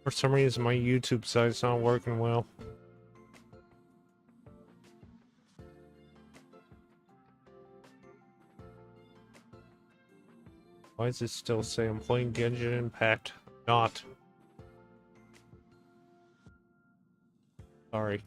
For some reason, my YouTube site's not working well. Why does it still say I'm playing Genshin Impact? Not. Sorry.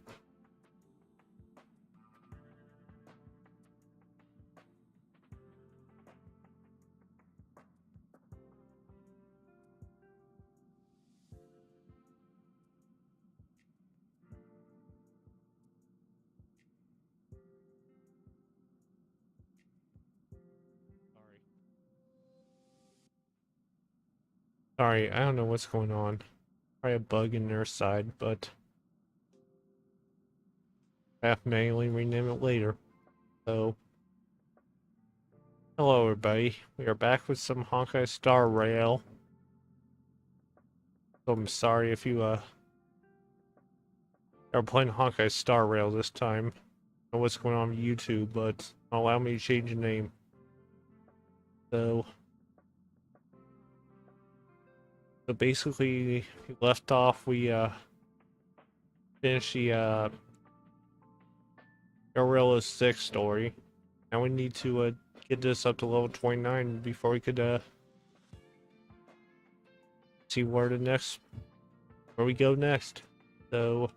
Sorry, I don't know what's going on. Probably a bug in their side, but I have to manually rename it later. So, hello everybody. We are back with some Honkai Star Rail. So I'm sorry if you are playing Honkai Star Rail this time. I don't know what's going on with YouTube, but allow me to change the name. So basically, we left off, we finished the Gorilla 6 story. Now we need to get this up to level 29 before we could see where we go next. So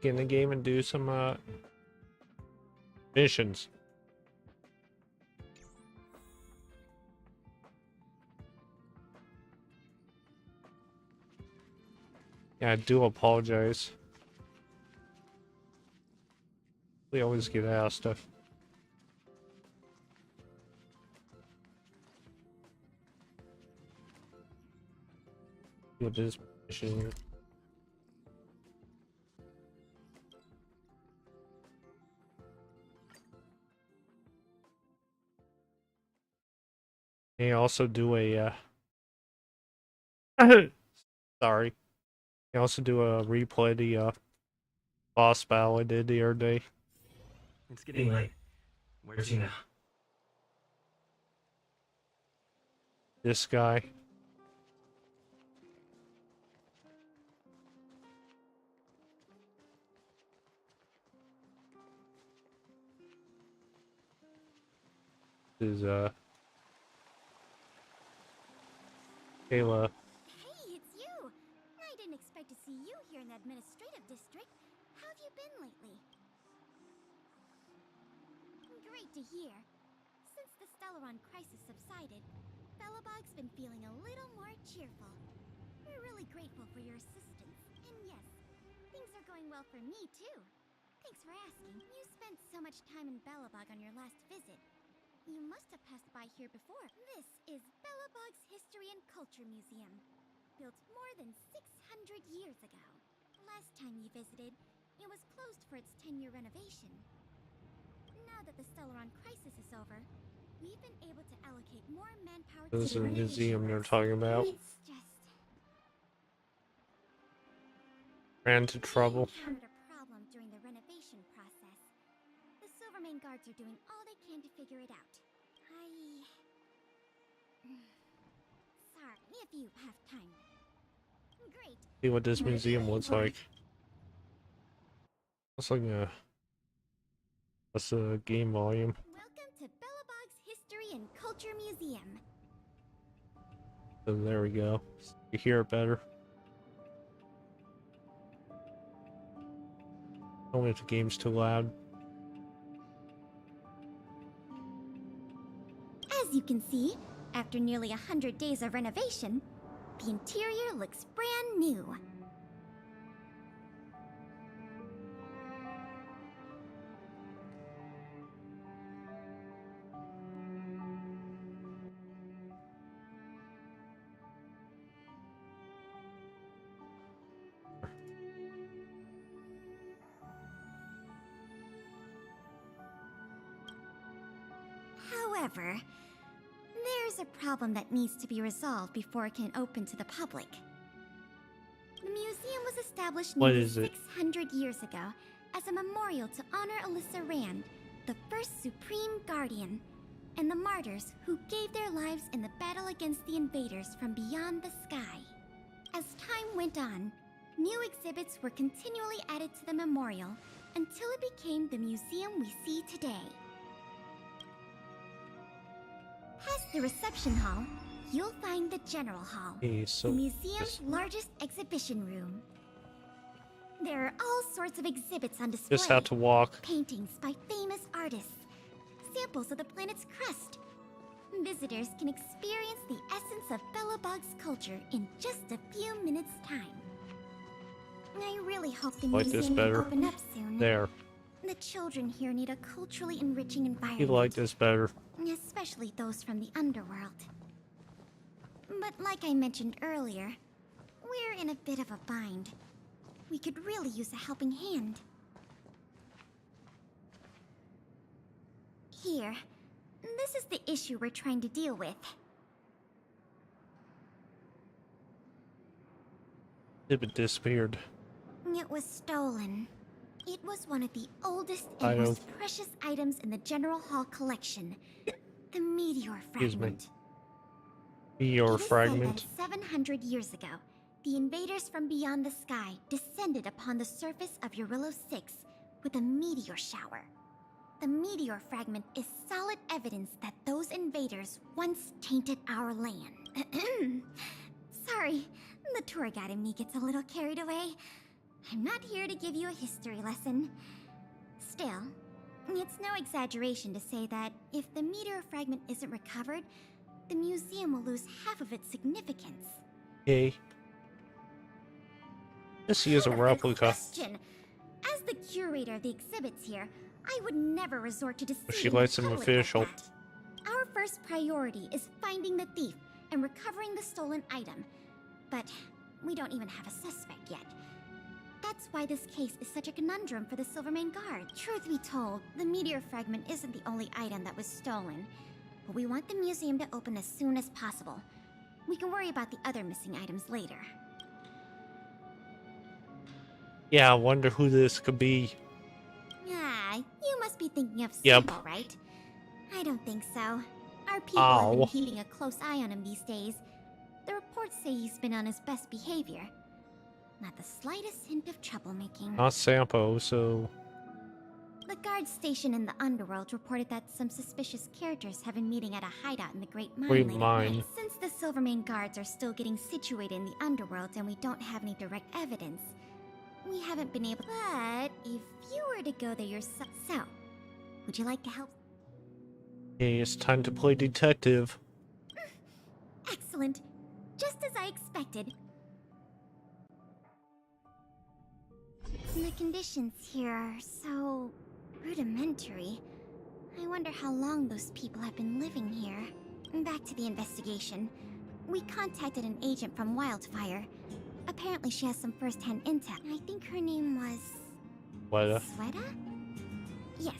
get in the game and do some missions. Yeah, I do apologize. We always get asked if what this mission. They also do a sorry. They also do a replay the boss battle I did the other day. It's getting late. Where's he now? This guy. Is Kayla. Hey, it's you! I didn't expect to see you here in the administrative district. How have you been lately? Great to hear. Since the Stellaron crisis subsided, Belobog's been feeling a little more cheerful. We're really grateful for your assistance. And yes, things are going well for me too. Thanks for asking. You spent so much time in Belobog on your last visit. You must have passed by here before. This is Belobog's History and Culture Museum, built more than 600 years ago. Last time you visited, it was closed for its 10-year renovation. Now that the Stellaron crisis is over, we've been able to allocate more manpower to This is the a museum they're works. talking about. It's just... Ran into trouble. We encountered a problem during the renovation process. The Silvermane guards are doing all they can to figure it out. Sorry, if you have time. Great. See what this museum looks like. Looks like that's a game volume. Welcome to Belobog's History and Culture Museum. So there we go. You hear it better. Only if the game's too loud. As you can see, after nearly 100 days of renovation, the interior looks brand new. However, there's a problem that needs to be resolved before it can open to the public. The museum was established nearly 600 years ago as a memorial to honor Alyssa Rand, the first Supreme Guardian, and the martyrs who gave their lives in the battle against the invaders from beyond the sky. As time went on, new exhibits were continually added to the memorial until it became the museum we see today. Past the reception hall, you'll find the general hall, Okay, so the museum's largest exhibition room. There are all sorts of exhibits on display. just have to walk. Paintings by famous artists, samples of the planet's crust. Visitors can experience the essence of Belobog's culture in just a few minutes' time. I really hope the Like this museum better. will open up soon. There. The children here need a culturally enriching You environment. like this better. Especially those from the underworld. But like I mentioned earlier, we're in a bit of a bind. We could really use a helping hand. Here, this is the issue we're trying to deal with. It disappeared. It was stolen. It was one of the oldest I and know. most precious items in the General Hall collection. The meteor Excuse me. fragment. Meteor It is fragment. said that 700 years ago, the invaders from beyond the sky descended upon the surface of Eurillo 6 with a meteor shower. The meteor fragment is solid evidence that those invaders once tainted our land. Sorry, the tour guide in me gets a little carried away. I'm not here to give you a history lesson. Still, it's no exaggeration to say that if the meteor fragment isn't recovered, the museum will lose half of its significance. Okay. This is a Good replica. question. As the curator of the exhibits here, I would never resort to deceiving She likes the him public official. like that. Our first priority is finding the thief and recovering the stolen item. But we don't even have a suspect yet. That's why this case is such a conundrum for the Silvermane Guard. Truth be told, the meteor fragment isn't the only item that was stolen. But we want the museum to open as soon as possible. We can worry about the other missing items later. Yeah, I wonder who this could be. Ah, you must be thinking of Yep. Sample, right? I don't think so. Our people have been Ow. keeping a close eye on him these days. The reports say he's been on his best behavior. Not the slightest hint of troublemaking. Not Sampo, so The guard station in the underworld reported that some suspicious characters have been meeting at a hideout in the Great Mine Great late at Mine. night. Since the Silvermane guards are still getting situated in the underworld and we don't have any direct evidence, we haven't been able. But if you were to go there yourself, so would you like to help? okay, it's time to play detective. Excellent, just as I expected. The conditions here are so rudimentary. I wonder how long those people have been living here. Back to the investigation. We contacted an agent from Wildfire. Apparently she has some first-hand intel. I think her name was... What? Sweta? Yes.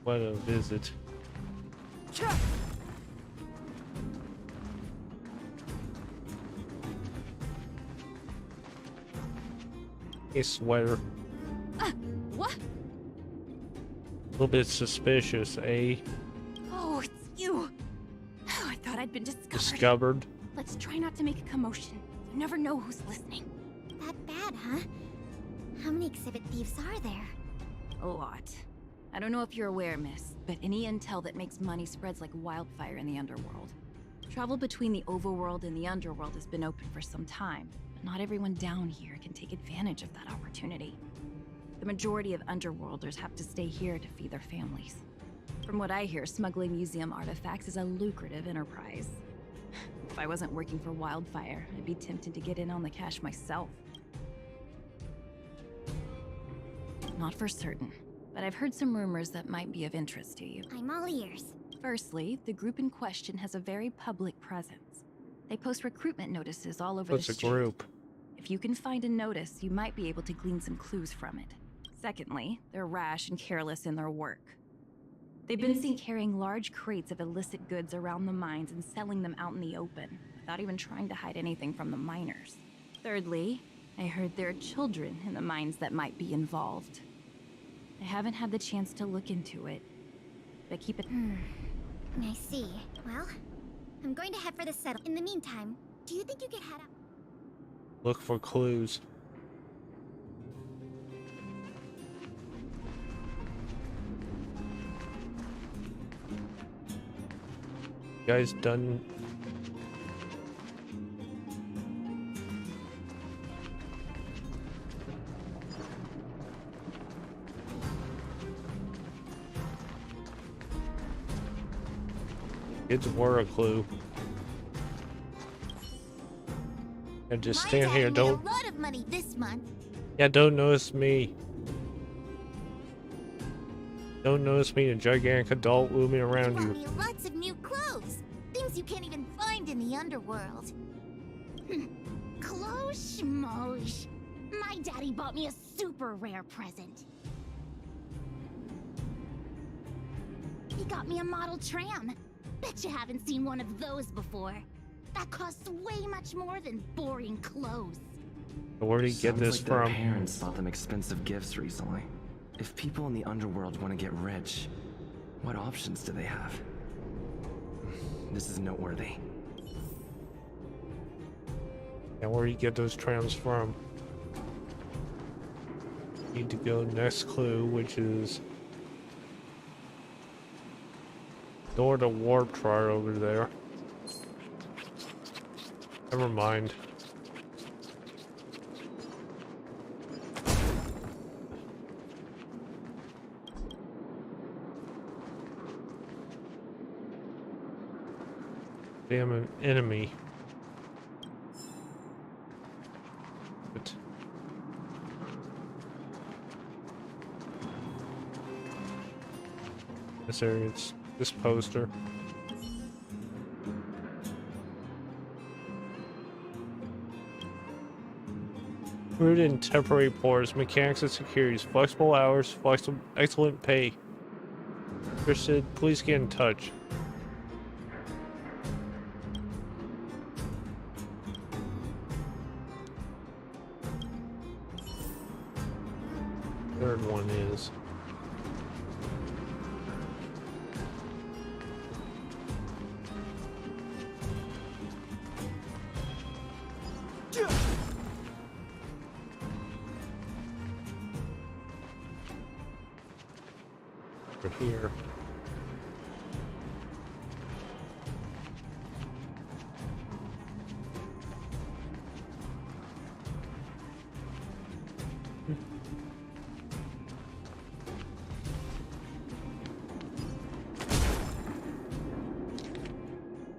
What a visit. A sweater. What? A little bit suspicious, eh? Oh, it's you. Oh, I thought I'd been discovered. Discovered. Let's try not to make a commotion. You never know who's listening. That bad, huh? How many exhibit thieves are there? A lot. I don't know if you're aware, miss, but any intel that makes money spreads like wildfire in the underworld. Travel between the overworld and the underworld has been open for some time, but not everyone down here can take advantage of that opportunity. The majority of underworlders have to stay here to feed their families. From what I hear, smuggling museum artifacts is a lucrative enterprise. If I wasn't working for Wildfire, I'd be tempted to get in on the cash myself. Not for certain, but I've heard some rumors that might be of interest to you. I'm all ears. Firstly, the group in question has a very public presence. They post recruitment notices all over What's the a street. group? If you can find a notice, you might be able to glean some clues from it. Secondly, they're rash and careless in their work. They've been seen carrying large crates of illicit goods around the mines and selling them out in the open, without even trying to hide anything from the miners. Thirdly, I heard there are children in the mines that might be involved. I haven't had the chance to look into it, but keep it. I see. Well, I'm going to head for the settle. In the meantime, do you think you could head out? Look for clues. You guys done? Kids were a clue. And just stand here. Don't. A lot of money this month. Yeah, don't notice me. Don't notice me, a gigantic adult looming around you. Me lots of new clothes. Things you can't even find in the underworld. Clothes schmosh. My daddy bought me a super rare present. He got me a model tram. Bet you haven't seen one of those before. That costs way much more than boring clothes. Where did he get this Sounds like their from? parents bought them expensive gifts recently. If people in the underworld want to get rich, what options do they have? This is noteworthy. And where do you get those trams from? Need to go next clue, which is door to warp chart over there. Never mind. Damn an enemy. But this area, it's this poster. Rooted in temporary ports, mechanics and securities, flexible hours, flexible, excellent pay. Interested, please get in touch. Third one is over here.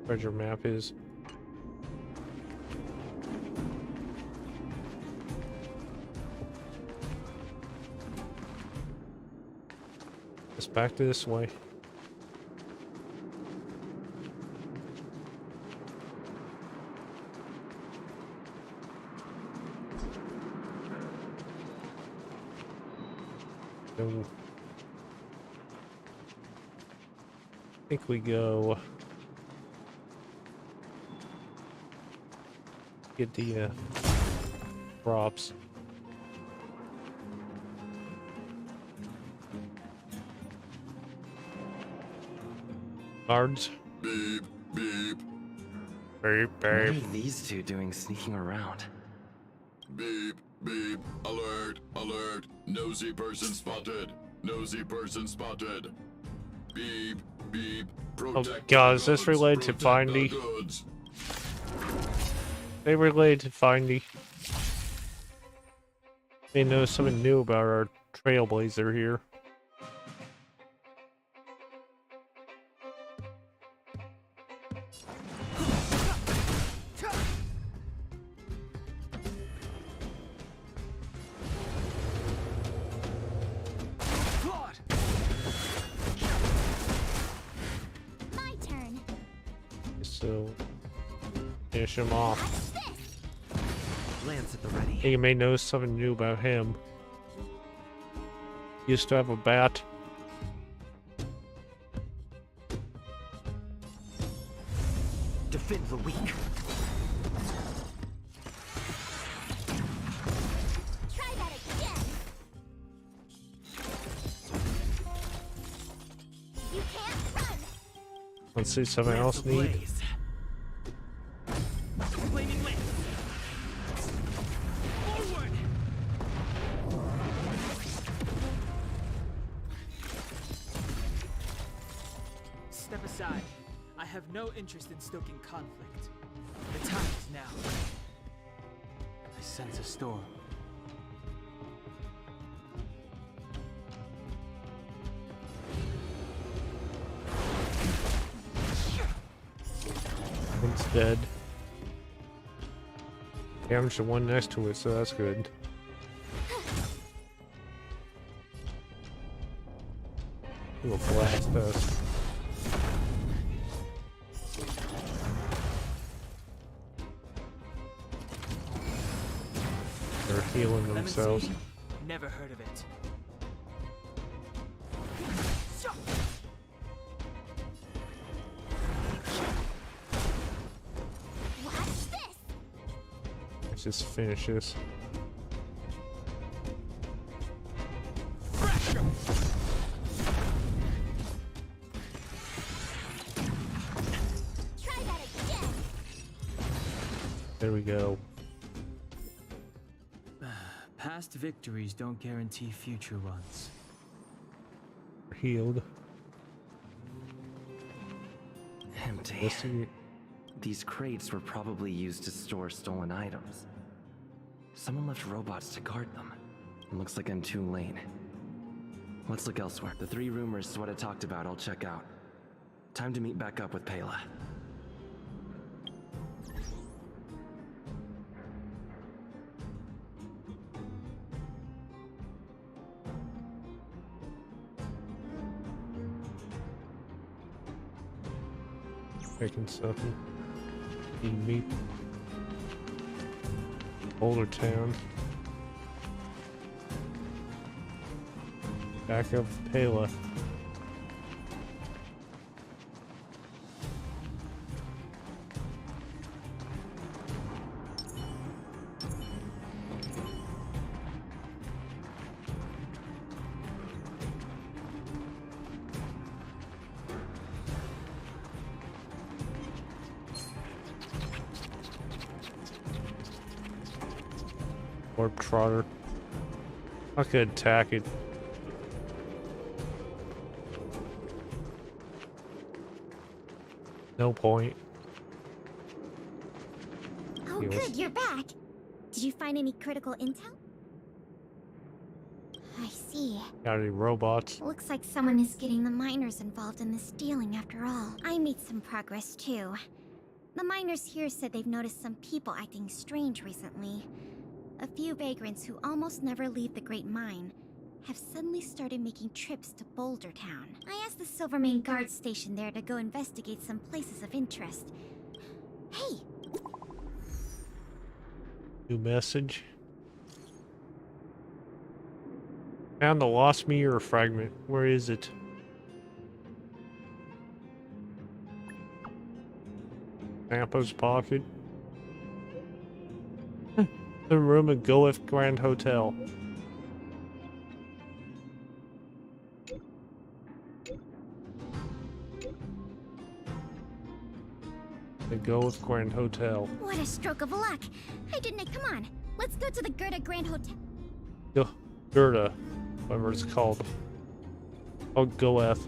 Treasure map is. It's back to this way. So, I think we go get the props. Guards. Beep, beep, Beep, What are beep. these two doing sneaking around? beep, beep. Alert, alert. Nosy person spotted. Nosy person spotted. Beep, beep. Protect God, the is this goods, related to protect the Findy? goods. They related to Findy. They know something new about our trailblazer here. My turn. So, finish him off. Watch this. Lance at the ready. Hey, you may know something new about him. Used to have a bat. Defend the weak. Try that again. You can't run. Let's see something else neat. step aside. I have no interest in stoking conflict. The time is now. I sense a storm. One's dead. Damage the one next to it, so that's good. He will blast us. They're healing Lemon themselves. seed? Never heard of it. Watch this! Let's just finish this. Try that again! There we go. Past victories don't guarantee future ones. We're healed. Empty. Let's see. These crates were probably used to store stolen items. Someone left robots to guard them. It looks like I'm too late. Let's look elsewhere. The 3 rumors Sweat had talked about, I'll check out. Time to meet back up with Pela. Making something. Eating meat. Boulder Town. Back up Pela. Orb Trotter. I could attack it. No point. Oh, Yes. good, you're back. Did you find any critical intel? I see. Got any robots? Looks like someone is getting the miners involved in this stealing after all. I made some progress too. The miners here said they've noticed some people acting strange recently. A few vagrants who almost never leave the Great Mine have suddenly started making trips to Boulder Town. I asked the Silvermane guard station there to go investigate some places of interest. Hey! New message. Found the lost meteor fragment. Where is it? Sampo's pocket. The room at Goeth Grand Hotel. The Goeth Grand Hotel. What a stroke of luck! Hey, Didn't come on. Let's go to the Gerda Grand Hotel. Gerda, whatever it's called. Oh, Goeth.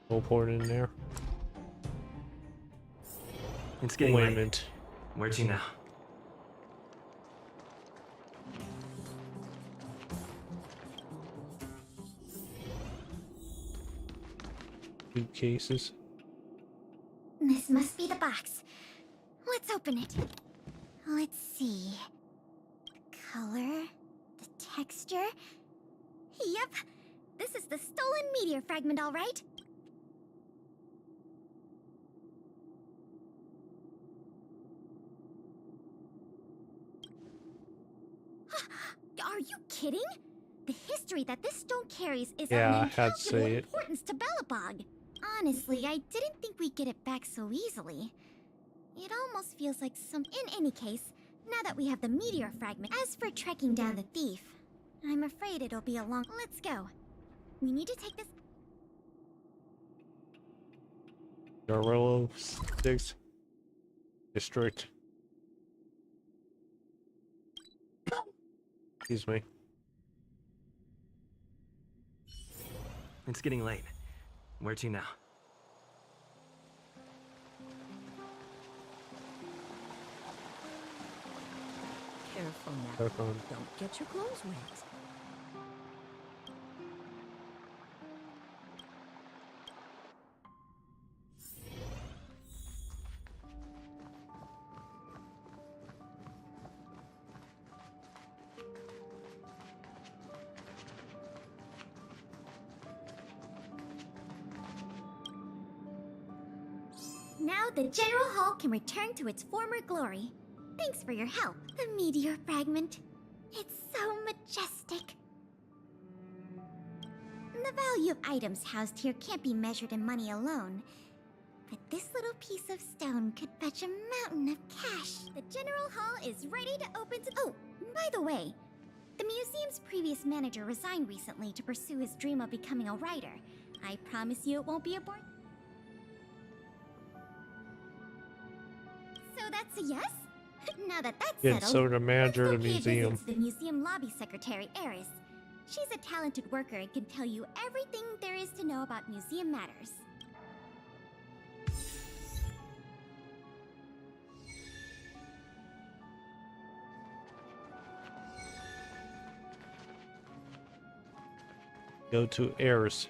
Teleport in there. It's getting Wait a late. minute. Where to now? Suitcases. This must be the box. Let's open it. Let's see. The color, the texture. Yep, this is the stolen meteor fragment, all right. Are you kidding? The history that this stone carries is Yeah, I of had to say incalculable it. importance to Belobog. Honestly, I didn't think we'd get it back so easily. It almost feels like some... In any case, now that we have the meteor fragment, as for tracking down the thief, I'm afraid it'll be a long... Let's go. We need to take this... Darrello 6 District. Excuse me. It's getting late. Where to now? Careful now. Careful. Don't get your clothes wet. Now the General Hall can return to its former glory. Thanks for your help. The meteor fragment. It's so majestic. The value of items housed here can't be measured in money alone. But this little piece of stone could fetch a mountain of cash. The General Hall is ready to open to— Oh, by the way, the museum's previous manager resigned recently to pursue his dream of becoming a writer. I promise you it won't be a bore. So that's a yes? Now that that's Yeah, settled, so the manager of let's the go pay a visit museum. to the museum lobby secretary, Eris. She's a talented worker and can tell you everything there is to know about museum matters. Go to Eris.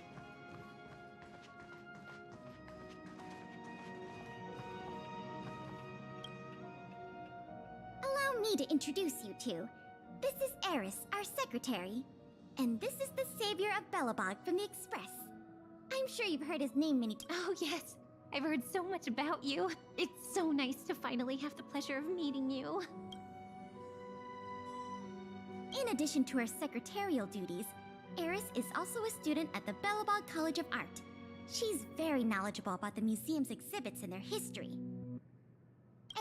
Allow me to introduce you two. This is Eris, our secretary. And this is the savior of Belobog from the Express. I'm sure you've heard his name many times. Oh, yes. I've heard so much about you. It's so nice to finally have the pleasure of meeting you. In addition to her secretarial duties, Eris is also a student at the Belobog College of Art. She's very knowledgeable about the museum's exhibits and their history.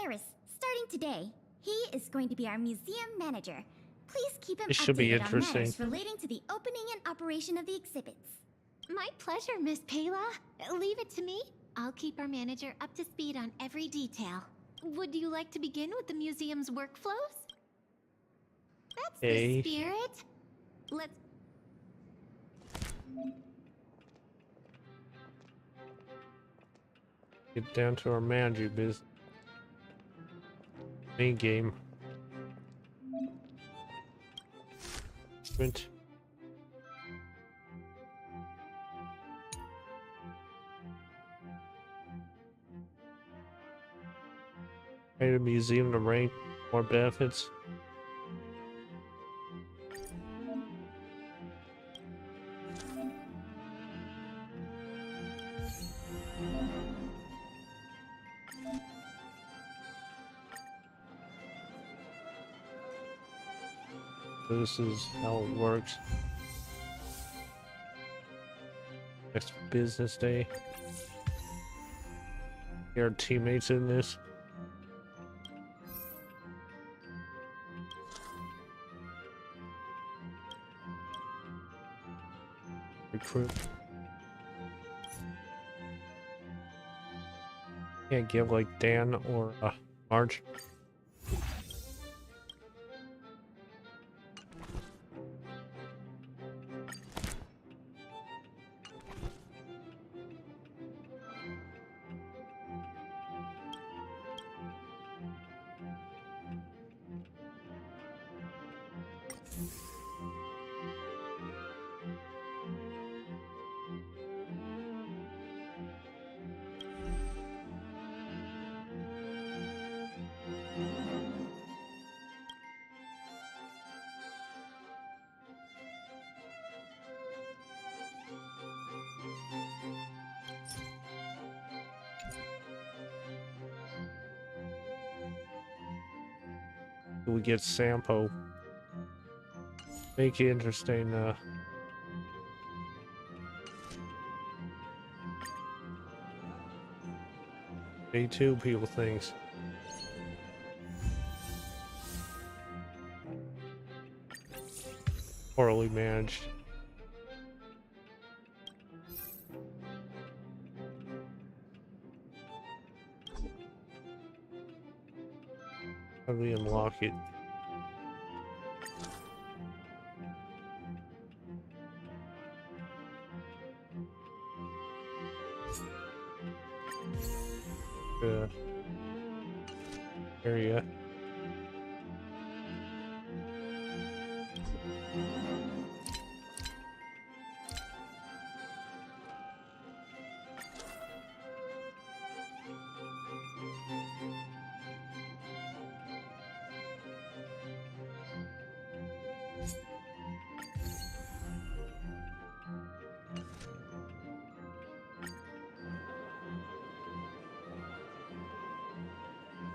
Eris, starting today, he is going to be our museum manager. Please keep him This should be updated on interesting. matters relating to the opening and operation of the exhibits. My pleasure, Miss Payla. Leave it to me. I'll keep our manager up to speed on every detail. Would you like to begin with the museum's workflows? That's Okay. the spirit. Let's... Get down to our manager business. Main game. Sprint. Pay the museum to rank more benefits. So this is how it works. Next business day. Get our teammates in this. Recruit. Can't give like Dan or Marge. We get Sampo. Make it interesting. Day 2 people things. Poorly managed. How do we unlock it? Area.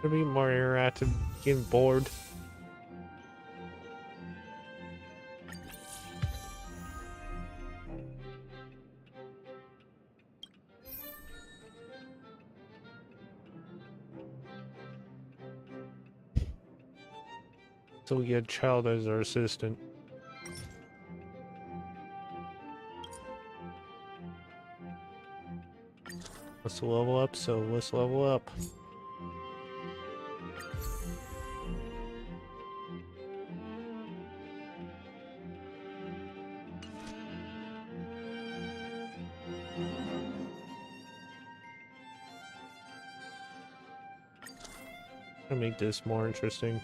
It'll be more interactive, getting bored. So we get a child as our assistant. Let's level up, so let's level up. I'll make this more interesting.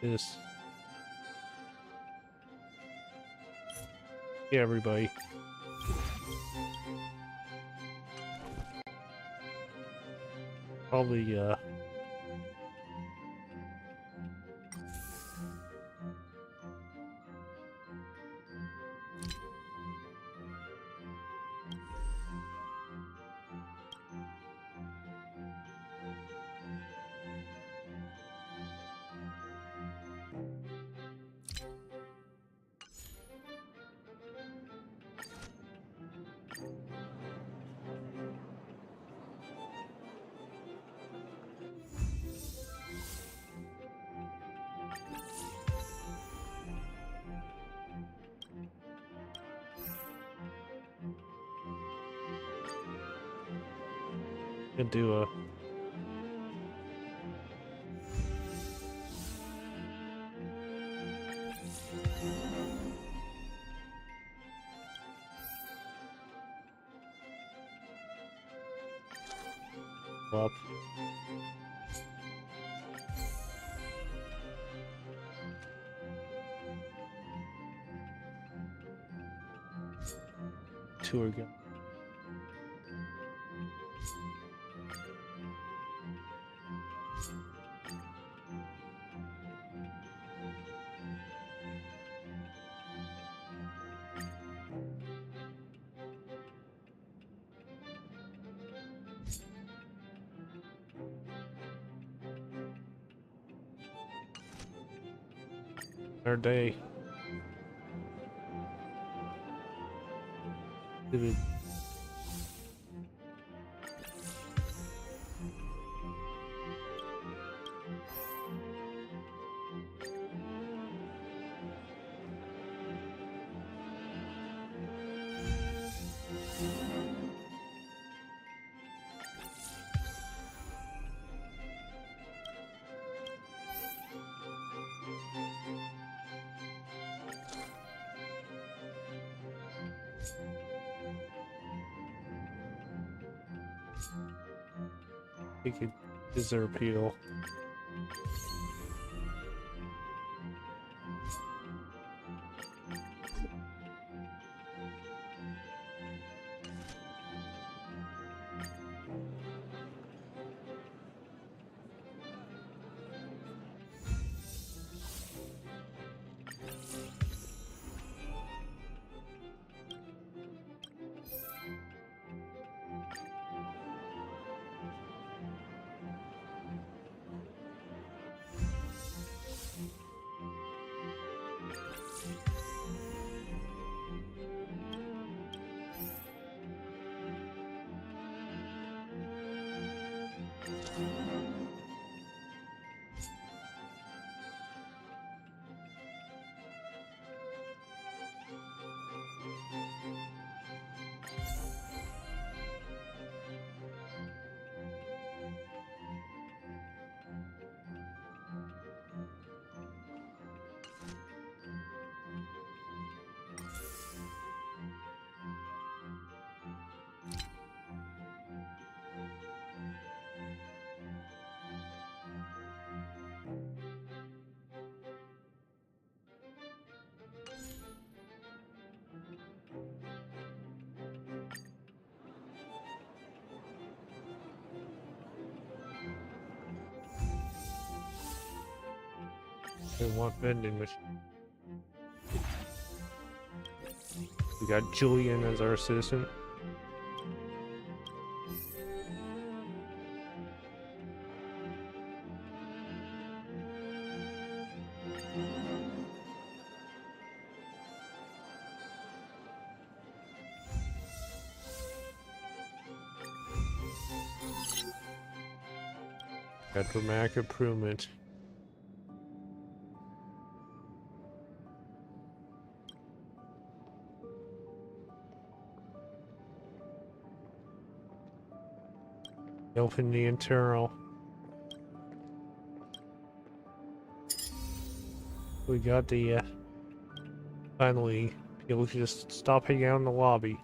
This. Yeah, everybody. Probably, gonna do a up. Two again. Our day. Vivid. Take it, is their appeal. They want vending machine. We got Julian as our assistant. Got dramatic improvement. Open the internal. We got the finally people just stop hanging out in the lobby.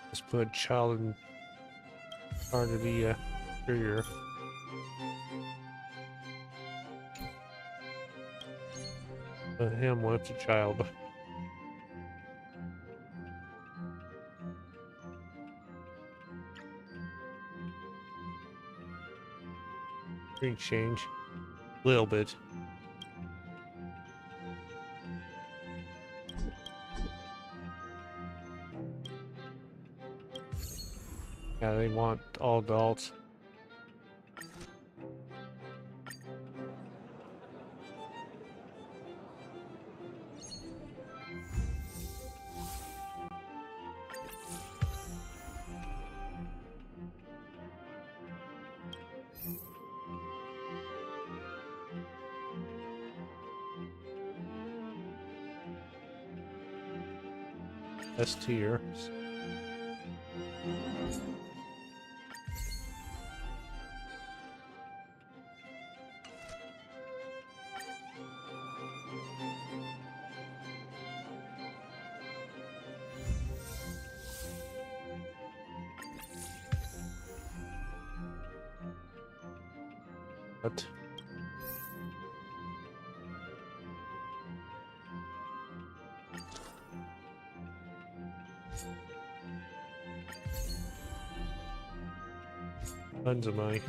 Let's put child in part of the interior. Put him with the child. Screen change. A little bit. Yeah, they want all adults. S tier. What? Tons of money.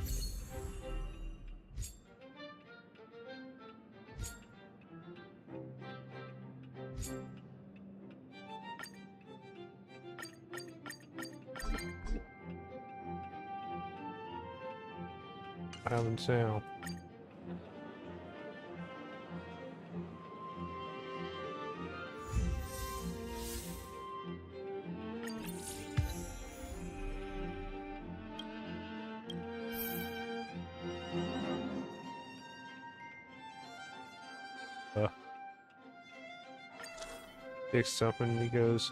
Having sound. Fix something and he goes.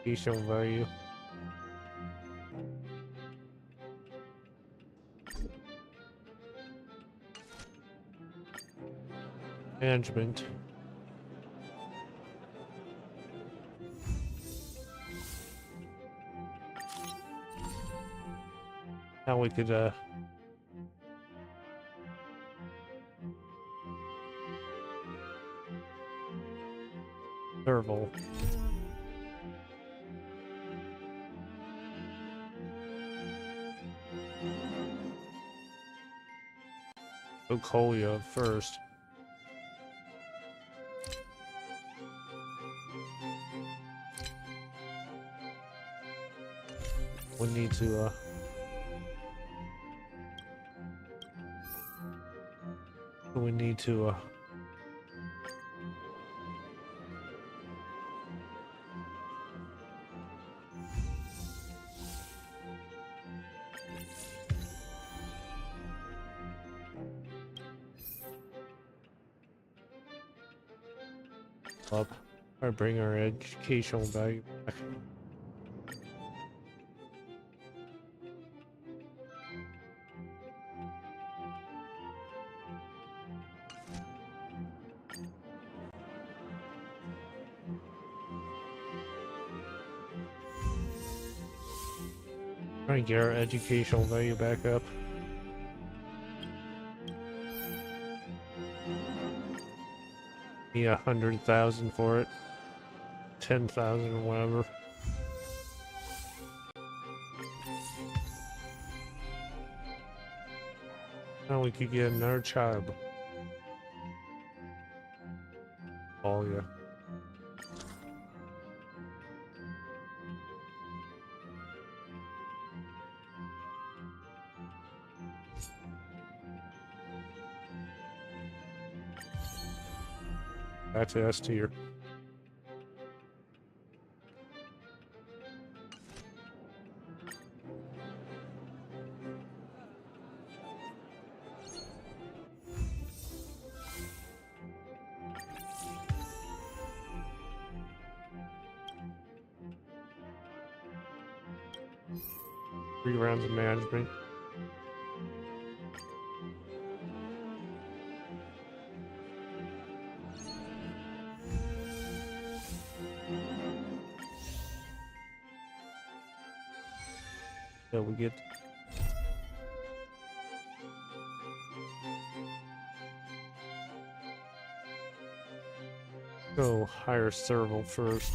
Resale value. Management. Now we could Serval. Ocolia first. We need to we need to up or bring our educational value back. Trying to get our educational value back up. Need 100,000 for it. 10,000 or whatever. Now we could get another child. Oh yeah. That's S tier. Three rounds of management. So we get go hire Serval first.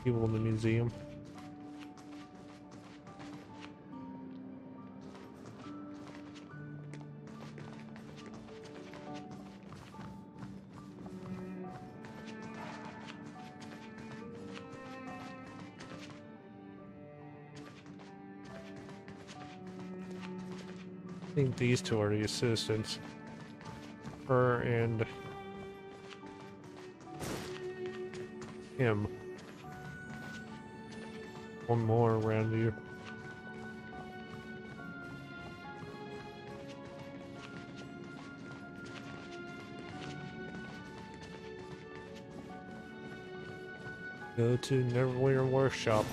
People in the museum. I think these two are the assistants. Her and him. One more around here. Go to Neverwinter Workshop.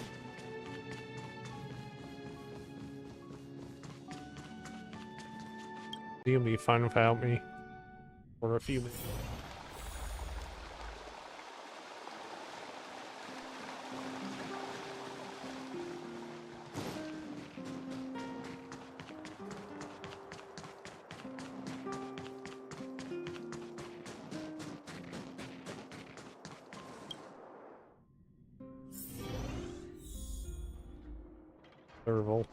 You gonna be fine without me for a few minutes. Serval.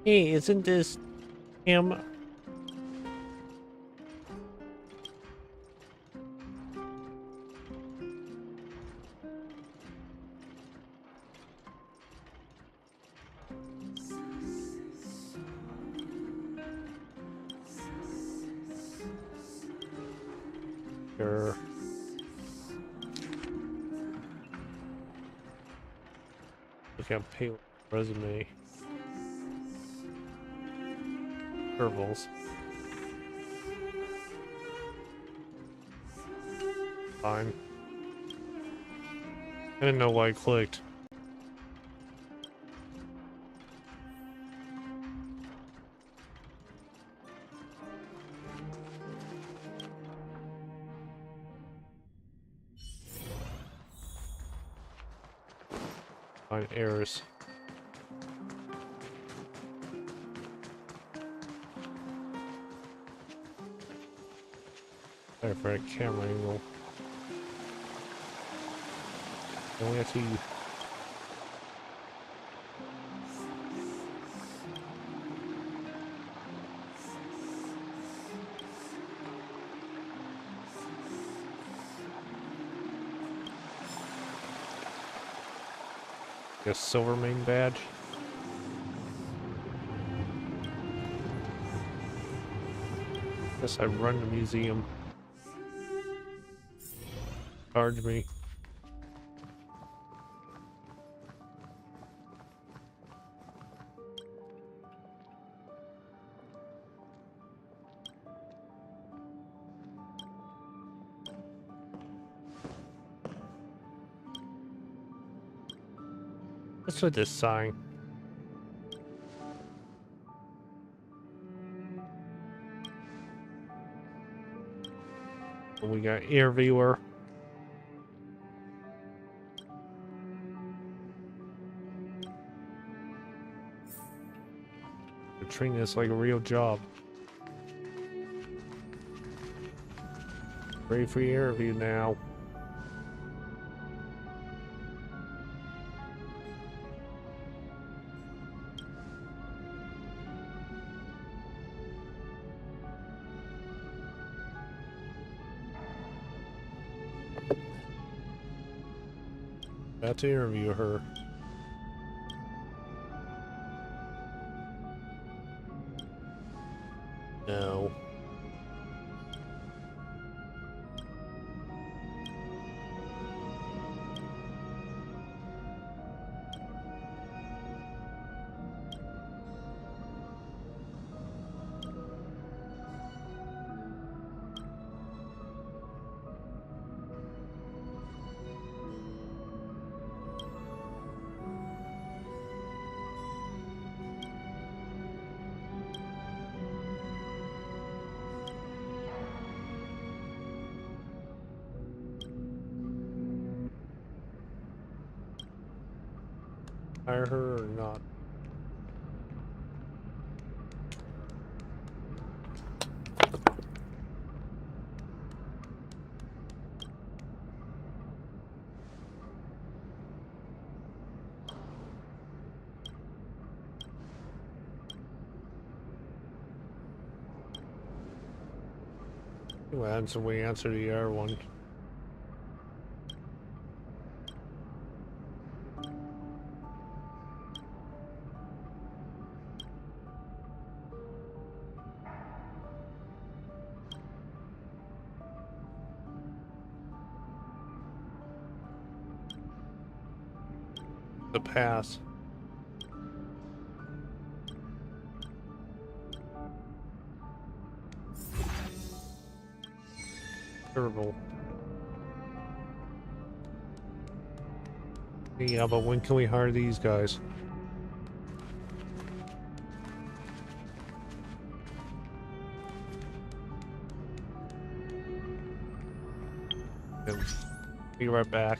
Hey, isn't this him? Sure. Look at pay resume. Servals. Fine. I didn't know why I clicked. Find errors. Sorry for a camera angle. Only have to. a silver main badge. Guess I run the museum. Charge me. What's with this sign? We got interviewer. They're treating this like a real job. Ready for your interview now. About to interview her. No. Hire her or not? What happens when we answer the other one? The pass. Terrible. Yeah, but when can we hire these guys? Be right back.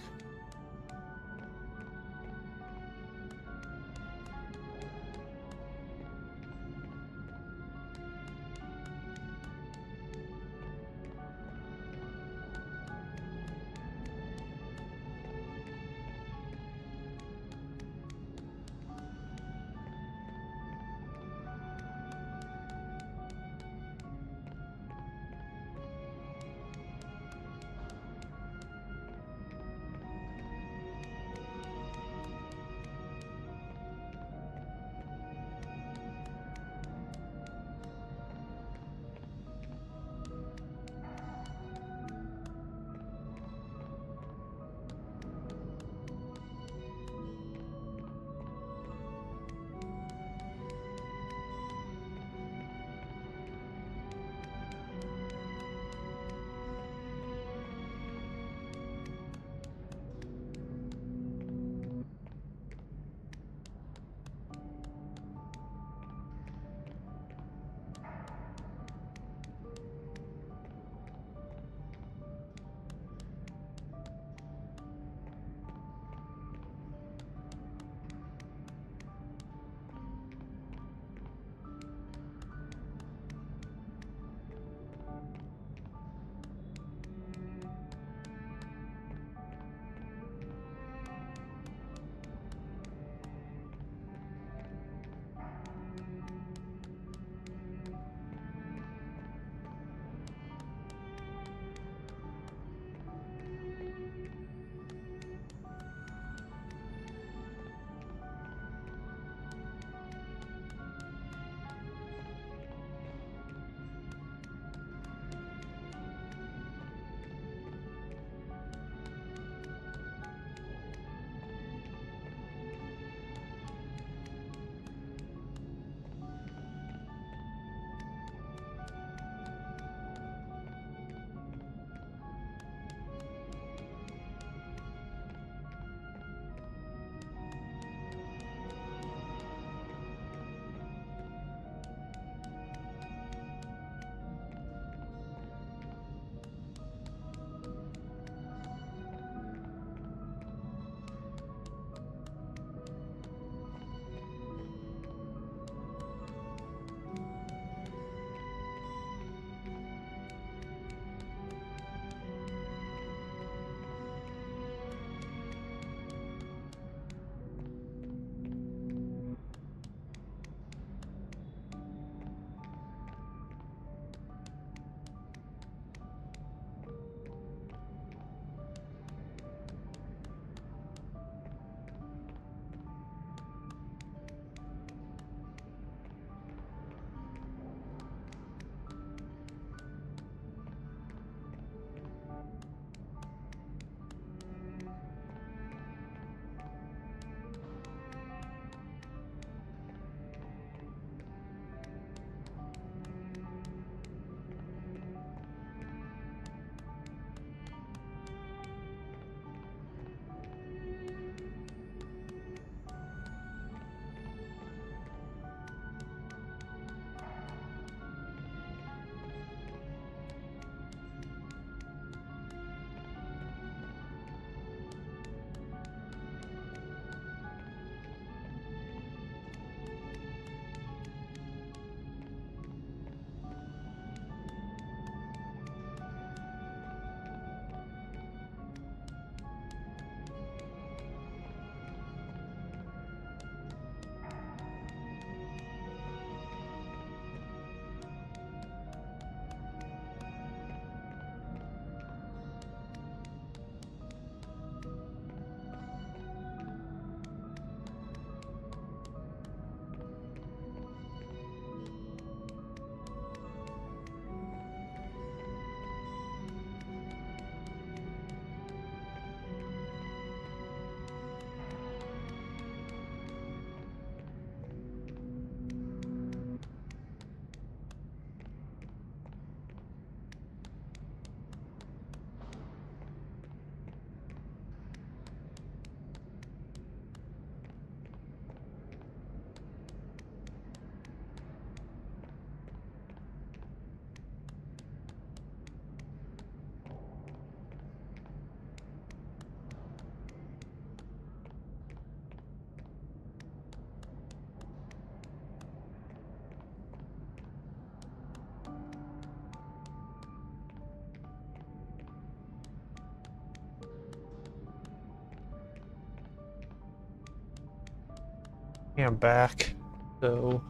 Yeah, I'm back. So,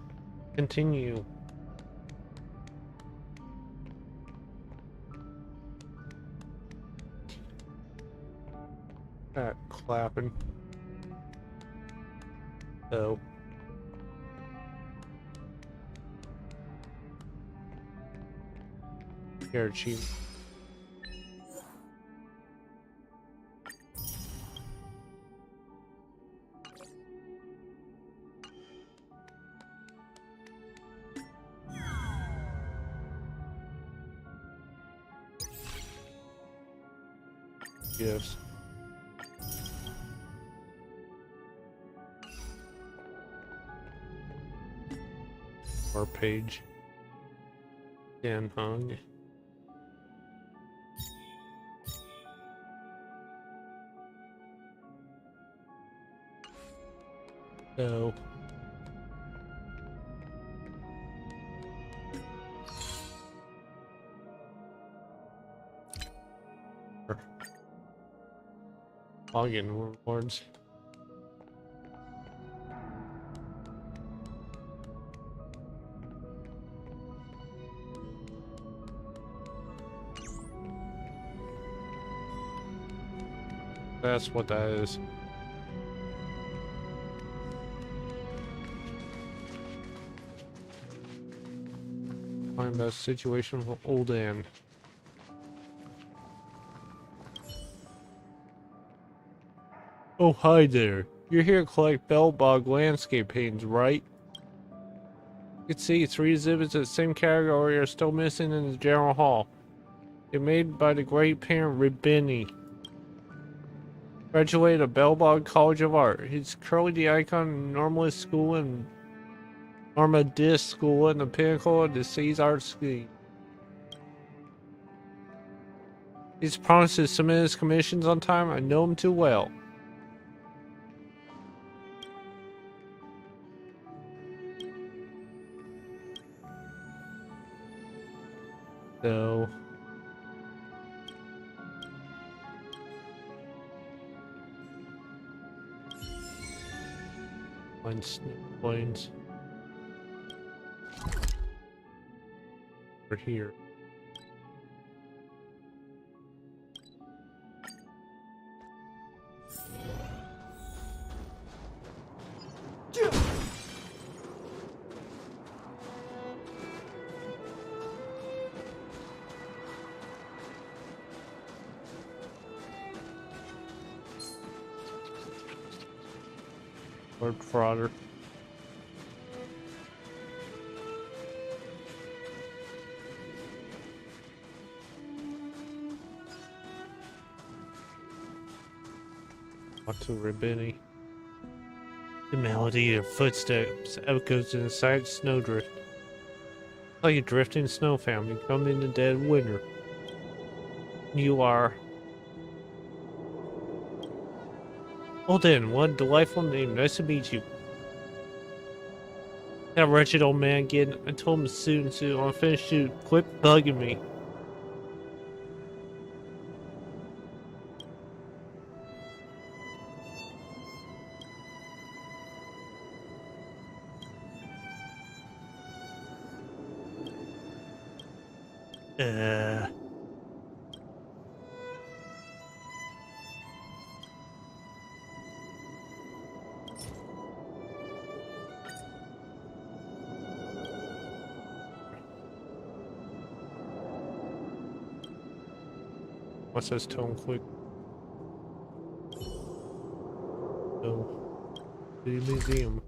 continue. Clapping. So. Here, chief. Yes. Our page. Dan Hung. So. Login rewards. That's what that is. Find the situation for old Anne. Oh, hi there. You're here to collect Bellbog landscape paintings, right? You can see 3 exhibits of the same category are still missing in the general hall. They're made by the great painter Ribini. Graduated of Bellbog College of Art. He's currently the icon of Normalist School and Armadis School and the pinnacle of the city's art scene. He's promised to submit his commissions on time. I know him too well. So... Planes. We're here. Lord Frauder. To Ribini. The melody of footsteps echoes inside Snowdrift. Like a drifting snow family come in the dead of winter. You are... Oh then, what a delightful name. Nice to meet you. That wretched old man again. I told him soon I'll finish shoot. Quit bugging me. What's this tone quick? So, the museum.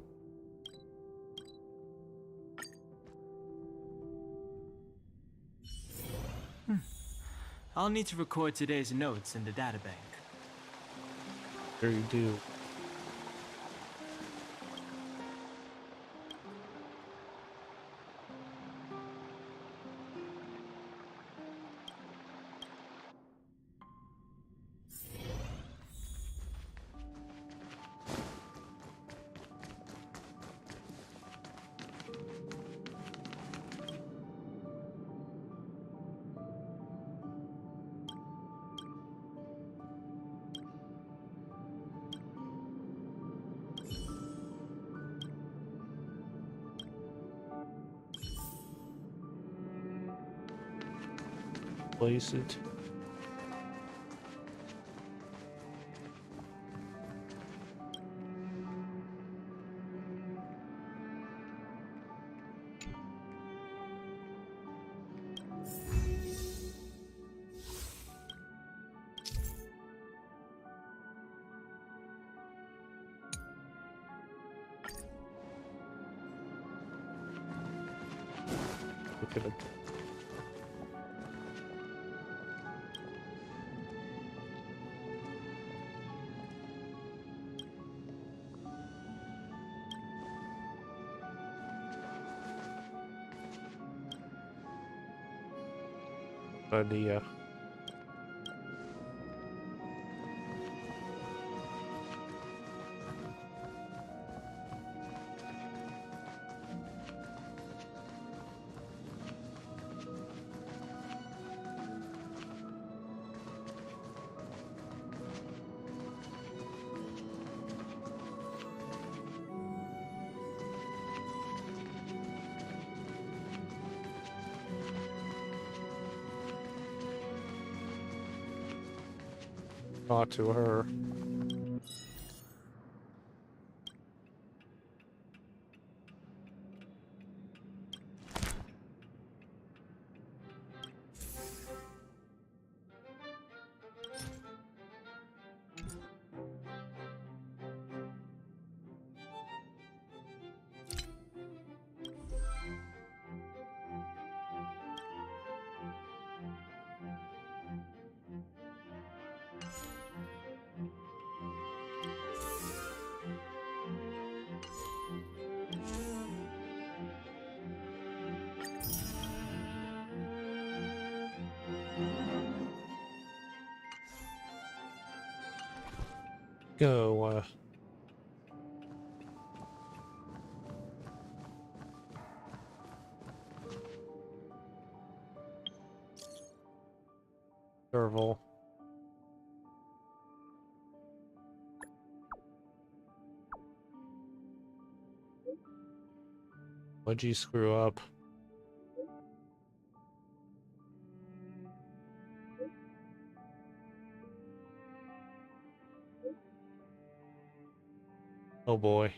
I'll need to record today's notes in the databank. There you do. place it. Look at it. Idea. Not to her. Go, Serval. What'd you screw up? Oh boy.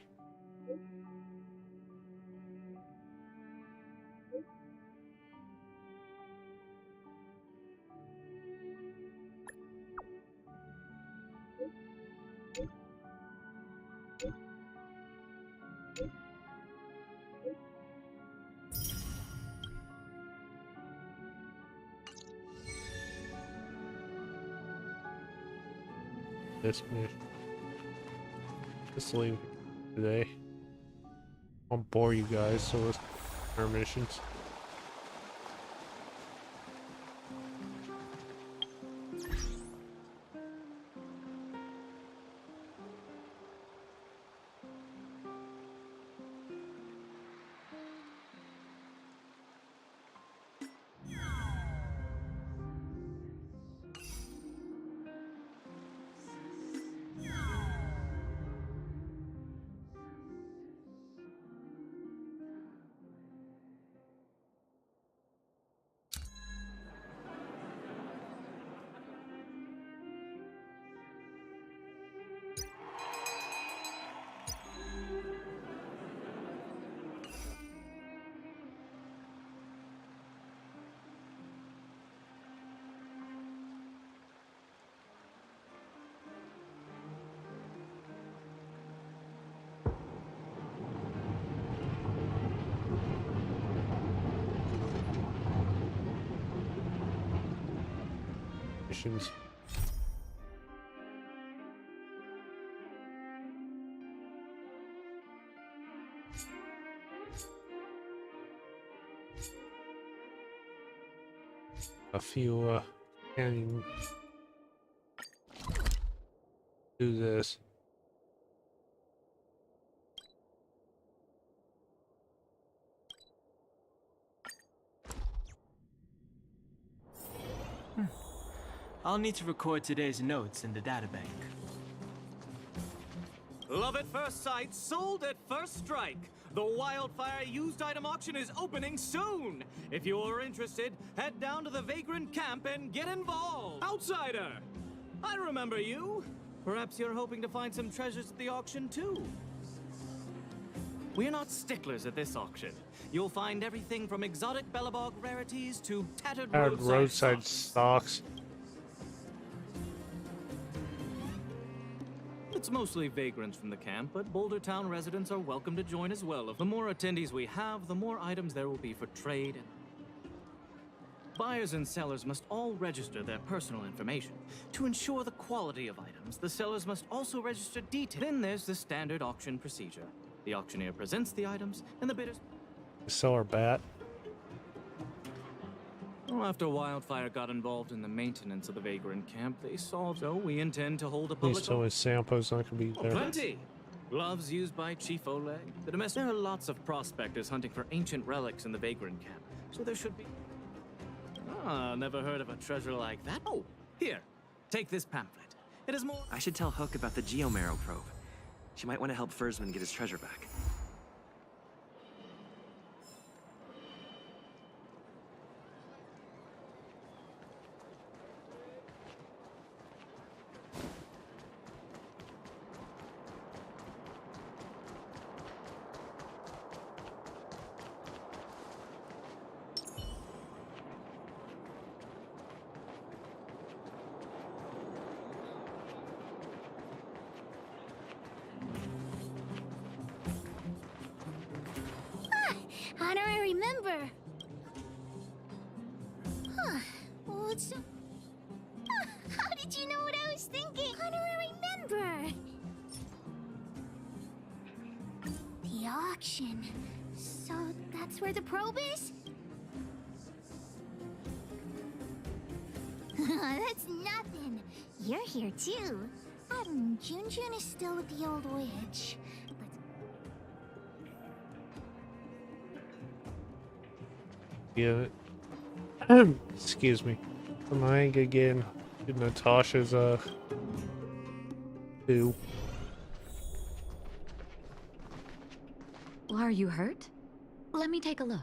This mission. Just leave today. I'll bore you guys, so let's our missions. Missions. A few can do this. I'll need to record today's notes in the databank. Love at first sight, sold at first strike. The Wildfire used item auction is opening soon! If you're interested, head down to the Vagrant camp and get involved! Outsider! I remember you! Perhaps you're hoping to find some treasures at the auction too? We're not sticklers at this auction. You'll find everything from exotic Bellabog rarities to tattered roadside stocks. It's mostly vagrants from the camp, but Boulder Town residents are welcome to join as well. The more attendees we have, the more items there will be for trade. Buyers and sellers must all register their personal information. To ensure the quality of items, the sellers must also register details. Then there's the standard auction procedure. The auctioneer presents the items, and the bidders... Seller bat. Well, after Wildfire got involved in the maintenance of the Vagrant camp, they saw, so we intend to hold a Please public... tell me Sampo's not gonna be there. Plenty! Gloves used by Chief Oleg. The domestic... There are lots of prospectors hunting for ancient relics in the Vagrant camp, so there should be... Ah, never heard of a treasure like that. Oh, here, take this pamphlet. It is more... I should tell Hook about the Geomaro probe. She might want to help Fursman get his treasure back. Honorary member. Huh. What's so... How did you know what I was thinking? Honorary member. The auction. So that's where the probe is? That's nothing. You're here too. Junjun is still with the old witch. Yeah. Excuse me. I'm lying again. Natasha's do. Are you hurt? Let me take a look.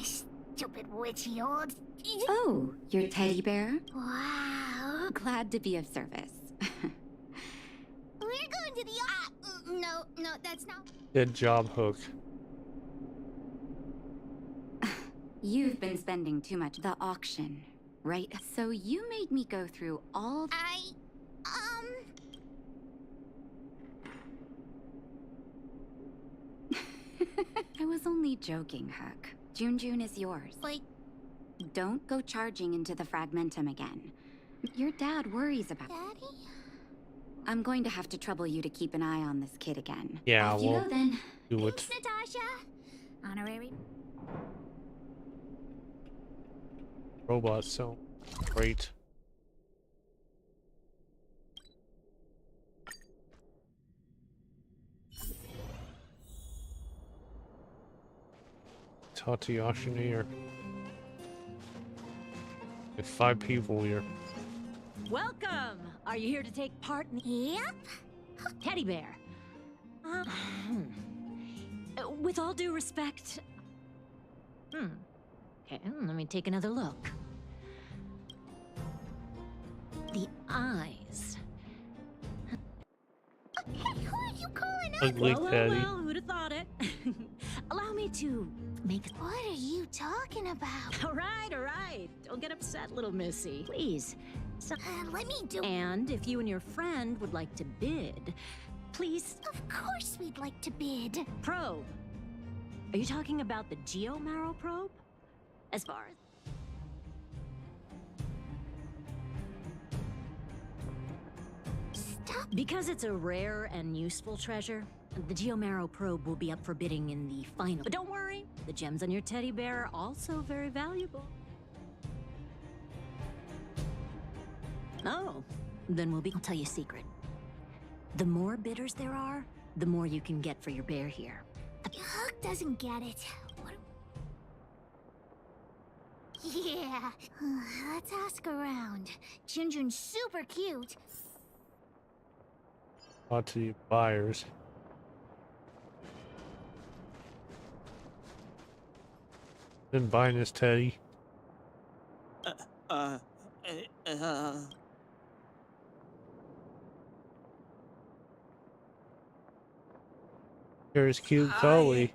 Stupid witchy old... Oh, your teddy bear? Wow. Glad to be of service. We're going to the... no, that's not... Good job, Hook. You've been spending too much. The auction, right? So you made me go through all... I was only joking, Hook. Junjun is yours. Like... Don't go charging into the Fragmentum again. Your dad worries about... Daddy? I'm going to have to trouble you to keep an eye on this kid again. Yeah, Off you well, go then. do it. Thanks, Natasha. Honorary... Robots, so great. Talk to the auctioneer. With 5 people here. Welcome! Are you here to take part in the Yep. teddy bear? With all due respect... Okay, let me take another look. The eyes. Hey, who are you calling up? Ugly Teddy. Well, who'd have thought it? Allow me to make... What are you talking about? All right. Don't get upset, little missy. Please. Let me do... And if you and your friend would like to bid, please... Of course we'd like to bid. Probe. Are you talking about the Geomaro probe? As far as... Stop. Because it's a rare and useful treasure, the Geomaro probe will be up for bidding in the final. But don't worry, the gems on your teddy bear are also very valuable. Oh, then I'll tell you a secret. The more bidders there are, the more you can get for your bear here. Hook doesn't get it. What... Yeah. Let's ask around. Junjun's super cute. Lots of buyers. Been buying this teddy. Here's cute Chloe.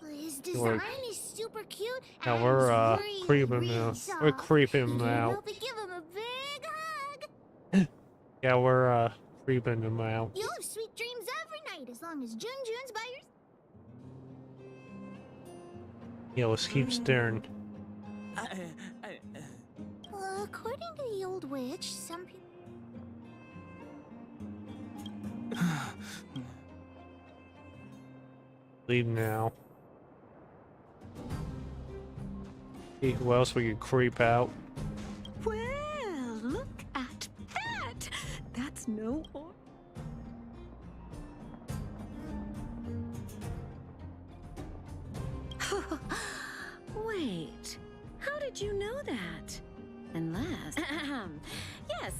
His Or- design is super cute. Now and we're he's creeping him really out. soft. We're creeping him Can't out. help but give him a big hug. Yeah, we're creeping him out. You'll have sweet dreams every night as long as Jun's by your. Yeah, let's keep staring. According to the old witch, some people. Leave now. See who else we could creep out. Well, look at that! That's no or. Wait, how did you know that? Unless. Yes,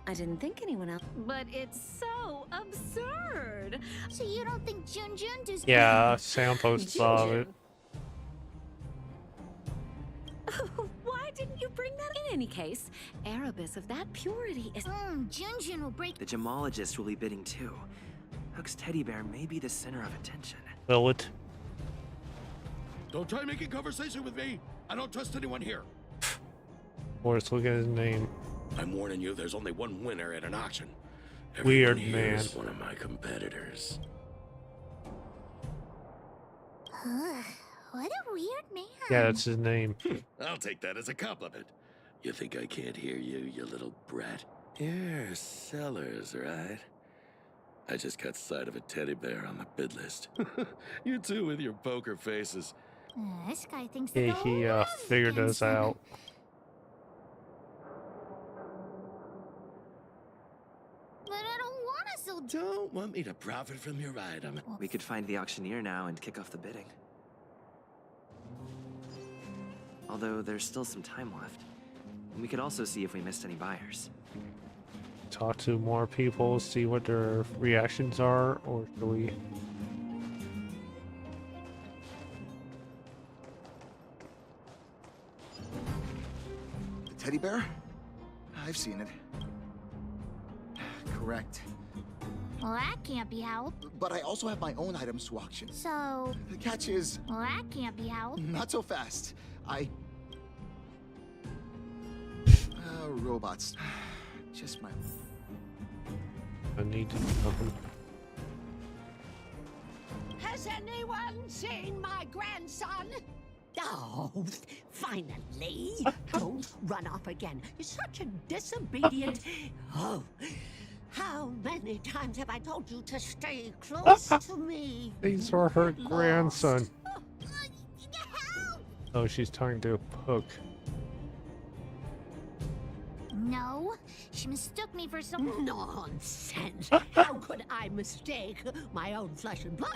I didn't think anyone else. But it's so absurd. So you don't think Jun does? Yeah, Sampo's saw it. Why didn't you bring that in any case? Erebus of that purity is. Jun will break. The gemologist will be bidding too. Hook's teddy bear may be the center of attention. Will it? Don't try making conversation with me. I don't trust anyone here. Let's look at his name. I'm warning you, there's only one winner at an auction. Weird Everyone here man. is one of my competitors. What a weird man. Yeah, that's his name. I'll take that as a compliment. You think I can't hear you, you little brat? You're sellers, right? I just caught sight of a teddy bear on the bid list. You two with your poker faces. This guy thinks that He, the whole he world's figured us against him. out. But I don't want to sell. Don't want me to profit from your item. We could find the auctioneer now and kick off the bidding. Although there's still some time left. And we could also see if we missed any buyers. Talk to more people, see what their reactions are, or should we? The teddy bear? I've seen it. Correct. Well, that can't be how. But I also have my own items to auction. So, The catch is, well, that can't be how. not so fast. Robots. Just my... I need to do something. Has anyone seen my grandson? Oh, finally! Don't run off again. You're such a disobedient... Oh, how many times have I told you to stay close to me? These are her grandson. Help! Oh, she's talking to Hook. No, she mistook me for some. Nonsense! How could I mistake my own flesh and blood?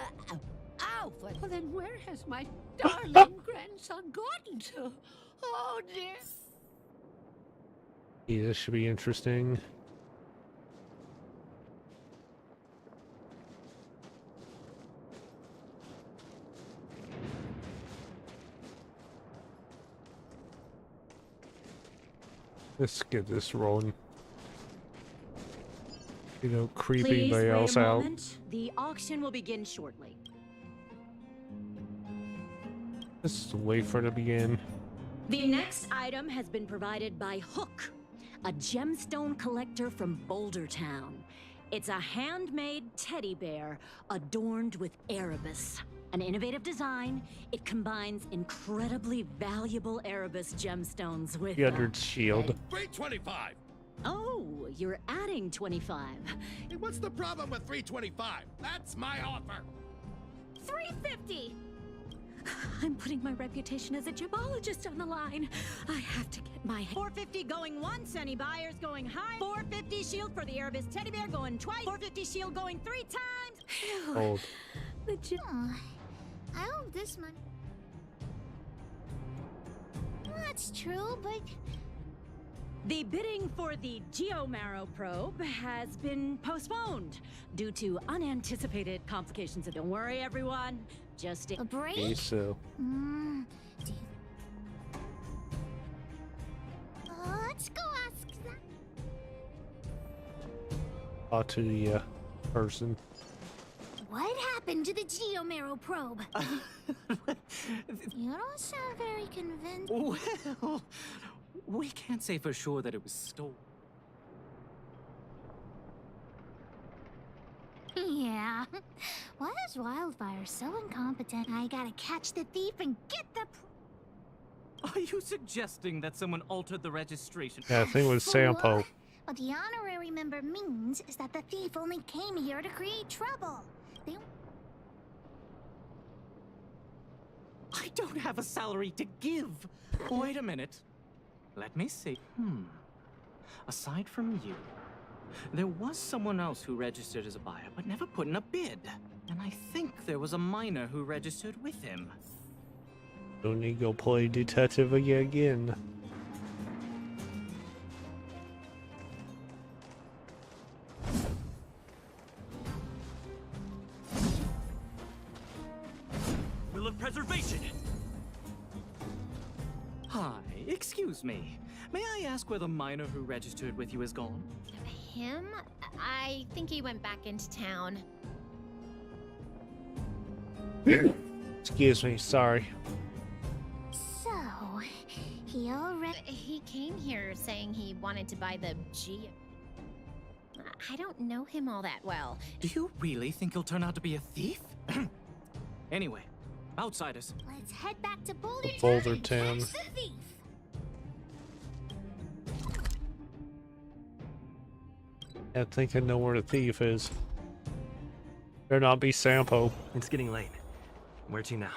Oh, well then where has my darling grandson gotten to? Oh dear. Yeah, this should be interesting. Let's get this rolling. You know, creep Please anybody wait else a out. moment. The auction will begin shortly. Let's wait for it to begin. The next item has been provided by Hook, a gemstone collector from Boulder Town. It's a handmade teddy bear adorned with Erebus. An innovative design, it combines incredibly valuable Erebus gemstones with... 300 shield. 325. Oh, you're adding 25. Hey, what's the problem with 325? That's my offer. 350. I'm putting my reputation as a gemologist on the line. I have to get my... 450 going once, any buyers going high. 450 shield for the Erebus teddy bear going twice. 450 shield going 3 times. Phew. Hold. The gem... I hope this money. That's true, but The bidding for the Geomarrow probe has been postponed due to unanticipated complications. Don't worry, everyone. Just A break? Okay, so Do you... let's go ask that. talk to the person. What happened to the Geomarrow probe? You don't sound very convinced. Well, we can't say for sure that it was stolen. Yeah. Why is Wildfire so incompetent? I gotta catch the thief and get the... Are you suggesting that someone altered the registration? Yeah, I think it was Sampo. What the honorary member means is that the thief only came here to create trouble. They... I don't have a salary to give. Wait a minute. Let me see. Aside from you, there was someone else who registered as a buyer but never put in a bid. And I think there was a miner who registered with him. Don't need to go play detective again. Will of preservation! Hi, excuse me. May I ask where the miner who registered with you is gone? Him? I think he went back into town. Excuse me, sorry. So, He came here saying he wanted to buy the I don't know him all that well. Do you really think he'll turn out to be a thief? Anyway, outsiders. let's head back to Boulder Boulder and Town. catch the thief. I think I know where the thief is. Better not be Sampo. It's getting late. Where to now?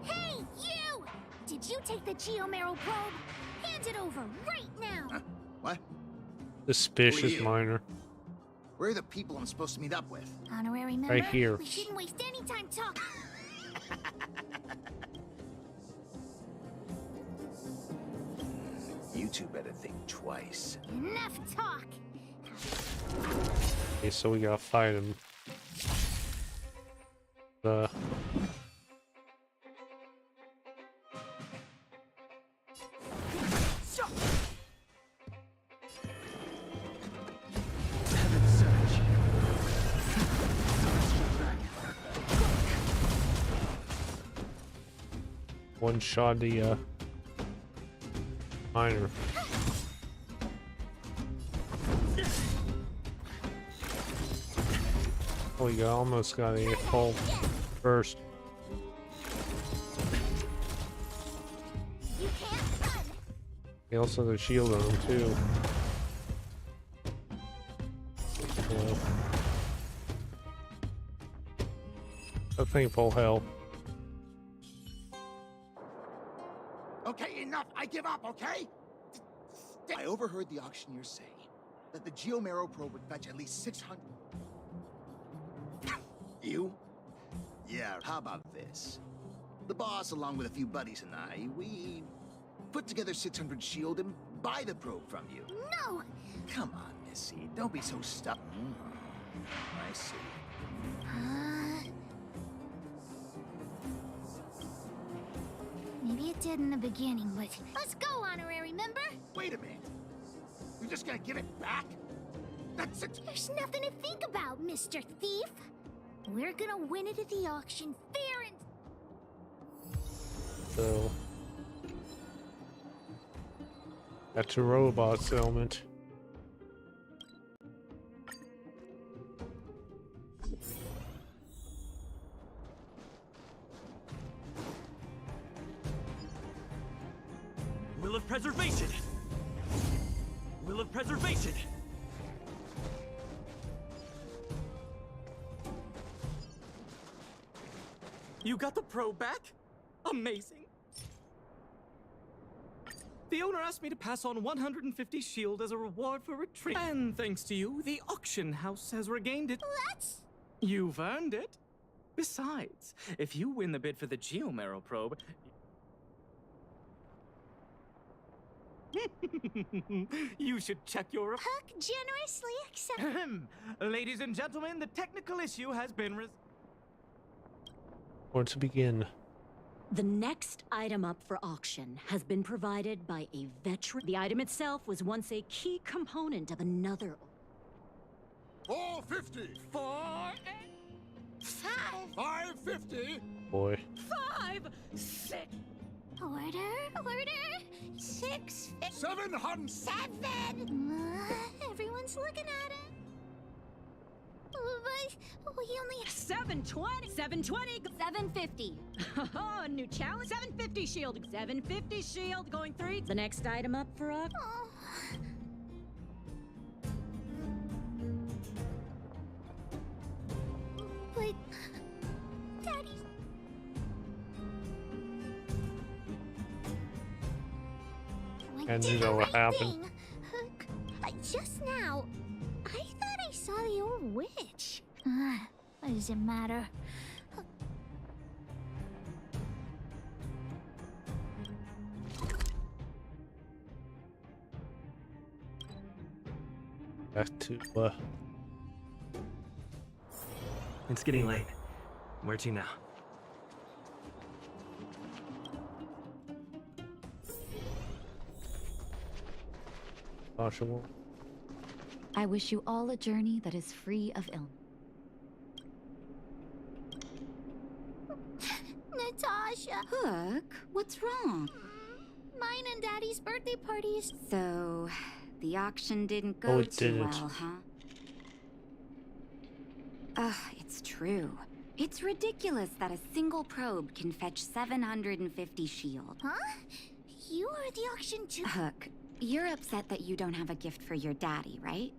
Hey, you! Did you take the Geomarrow probe? Hand it over right now. What? Suspicious you? miner. Where are the people I'm supposed to meet up with? Honorary member, Right here. we shouldn't waste any time talking. You two better think twice. Enough talk. Okay, so we gotta fight him. One shot the miner. Oh, you almost got a hole first. You can't run. He also has a shield on him too. Yeah. I think full health. Okay, enough. I give up, okay? I overheard the auctioneer say that the Geomarrow probe would fetch at least 600... You? Yeah, how about this? The boss, along with a few buddies and I, we put together 600 shield and buy the probe from you. No! Come on, Missy. Don't be so stubborn. I see. Maybe it did in the beginning, but let's go, honorary member. Wait a minute. You're just gonna give it back? That's it. There's nothing to think about, Mr. Thief. We're gonna win it at the auction fair and... So that's a robot settlement. Will of preservation! Will of preservation! You got the probe back? Amazing! The owner asked me to pass on 150 shield as a reward for retrieving. And thanks to you, the auction house has regained it. Let's... You've earned it. Besides, if you win the bid for the Geomarrow probe, you should check your... Hook generously accept. Ahem. Ladies and gentlemen, the technical issue has been Where to begin? The next item up for auction has been provided by a veteran. The item itself was once a key component of another. 450. 550. Boy. 5, 6. Order. 6, 700. 7. Everyone's looking at it. But we only have 720. 720. 750. New challenge. 750 shield. 750 shield. Going 3. The next item up for auction. Oh. But Daddy. I And did you the know what right happened. thing. Hook. Just now, I thought I saw the old witch. What does it matter? Back to It's getting late. Where to now? Joshua. I wish you all a journey that is free of illness. Natasha. Hook, what's wrong? Mine and Daddy's birthday parties. So, the auction didn't go Oh, it too didn't. well, huh? Ugh, it's true. It's ridiculous that a single probe can fetch 750 shield. Huh? You are at the auction too. Hook, you're upset that you don't have a gift for your daddy, right?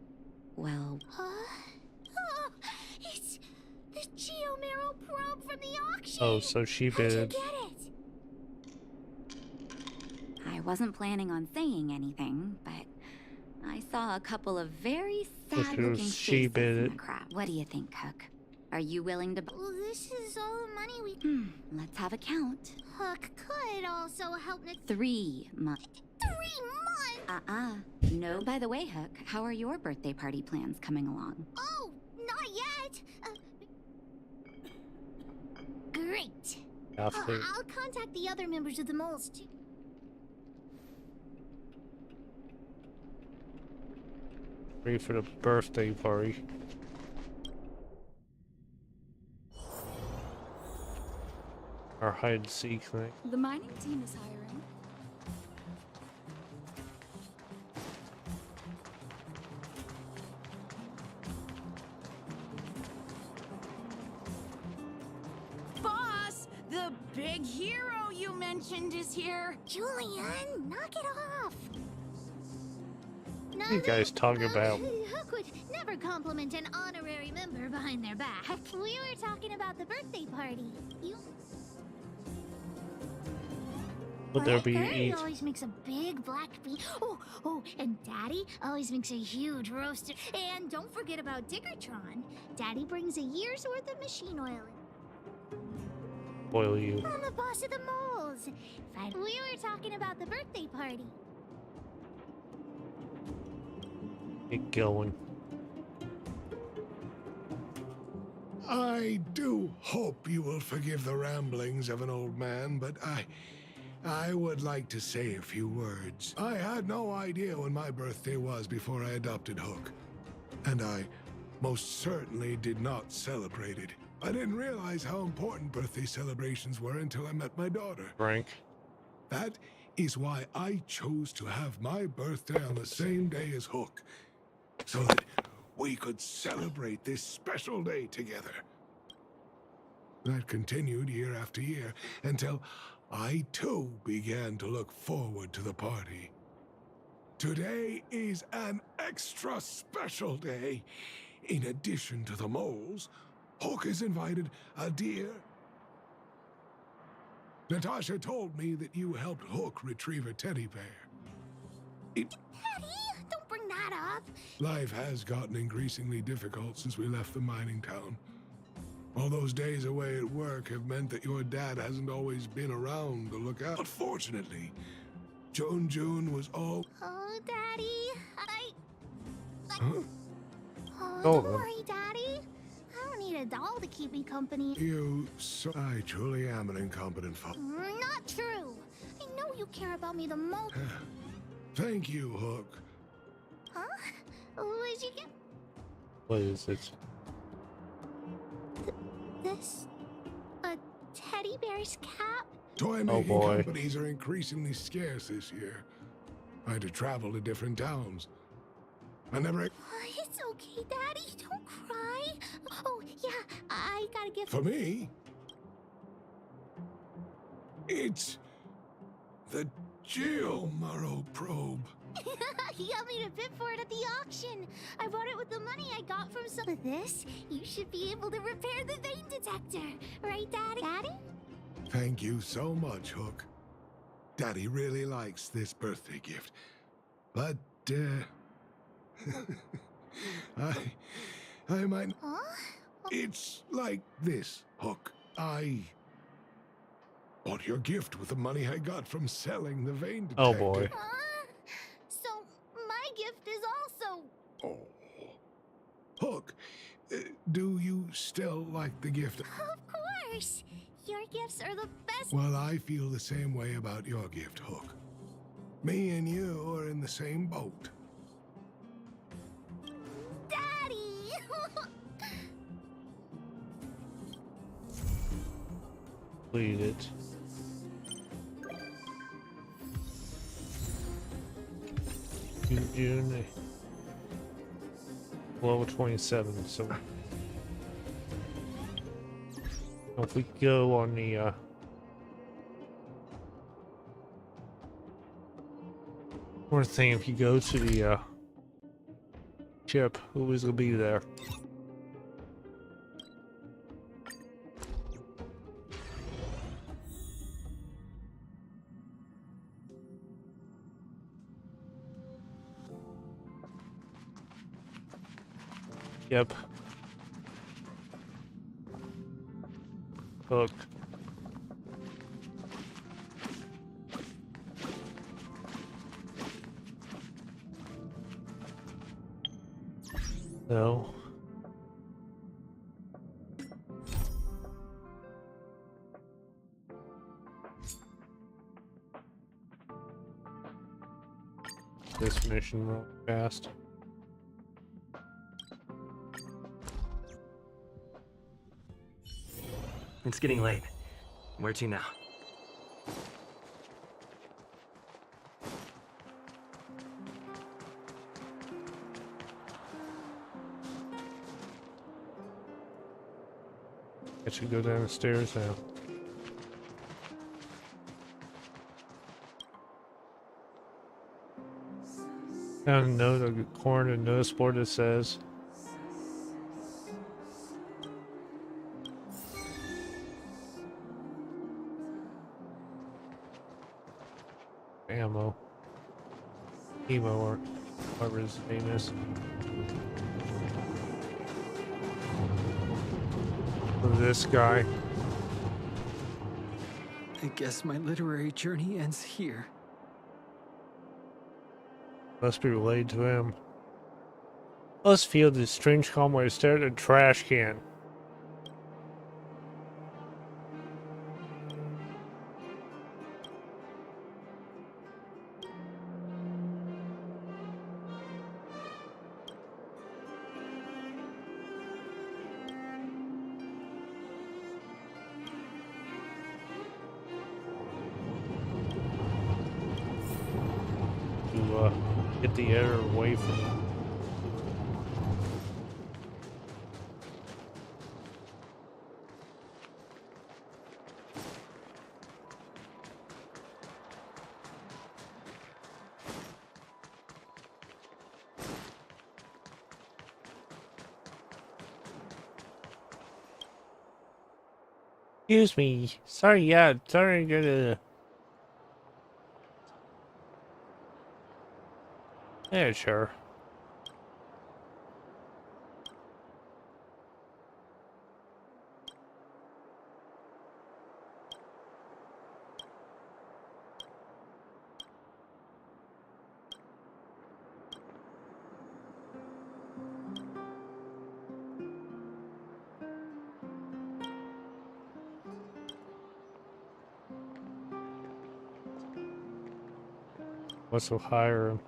Well, Huh? Oh, it's the Geomarrow probe from the auction. Oh, so she How'd you bid. get it? I wasn't planning on saying anything, but I saw a couple of very sad-looking she faces bid in it. the crowd. What do you think, Hook? Are you willing to... Well, this is all the money we. Let's have a count. Hook could also help Nick. 3 months. 3 months. No, by the way, Hook, how are your birthday party plans coming along? Oh, not yet. Great. After I'll contact the other members of the moles too. free for the birthday party. Our hide and seek thing. The mining team is hiring. Boss, the big hero you mentioned is here. Julian, knock it off. What are you guys talking about? Hook would never compliment an honorary member behind their back. We were talking about the birthday party. You. Would there be Daddy eat? always makes a big black bean. Oh, and Daddy always makes a huge roaster. And don't forget about Diggertron. Daddy brings a year's worth of machine oil. Boil you. I'm the boss of the moles. We were talking about the birthday party. Get going. I do hope you will forgive the ramblings of an old man, but I would like to say a few words. I had no idea when my birthday was before I adopted Hook, and I most certainly did not celebrate it. I didn't realize how important birthday celebrations were until I met my daughter. Frank. That is why I chose to have my birthday on the same day as Hook, so that we could celebrate this special day together. That continued year after year until I too began to look forward to the party. Today is an extra special day. In addition to the moles, Hook has invited a deer. Natasha told me that you helped Hook retrieve a teddy bear. Daddy, don't bring that up. Life has gotten increasingly difficult since we left the mining town. All those days away at work have meant that your dad hasn't always been around to look out. But fortunately, June was all... Oh, Daddy, Huh? Oh, Oh, don't worry, Daddy. I don't need a doll to keep me company. I truly am an incompetent father. Not true. I know you care about me the most. Thank you, Hook. Huh? What'd you get? What is it? This? A teddy bear's cap? Toy-making boy. companies are increasingly scarce this year. I had to travel to different towns. I never... It's okay, Daddy. Don't cry. Oh, yeah, I got a gift. For me? It's... the Geomaro probe. He got me to bid for it at the auction. I bought it with the money I got from some... With this, you should be able to repair the vein detector. Right, Daddy? Daddy? Thank you so much, Hook. Daddy really likes this birthday gift. But, I might... Huh? It's like this, Hook. I bought your gift with the money I got from selling the vein detector. Oh boy. So, my gift is also... Oh. Hook, do you still like the gift? Of course! Your gifts are the best... Well, I feel the same way about your gift, Hook. Me and you are in the same boat. Daddy! Lead it. June. Level 27, so if we go on the one thing, if you go to the ship, who is gonna be there? Yep. Hook. No. This mission real fast. It's getting late. Where to now? I should go down the stairs now. Found a note on the corner, notice board that says ammo. Emo or whatever his name is. For this guy. I guess my literary journey ends here. Must be related to him. Let's feel this strange calm while I stare at a trash can. To get the air away from him. Excuse me. Sorry, yeah, sorry, gonna. Yeah, sure. What's will hire him?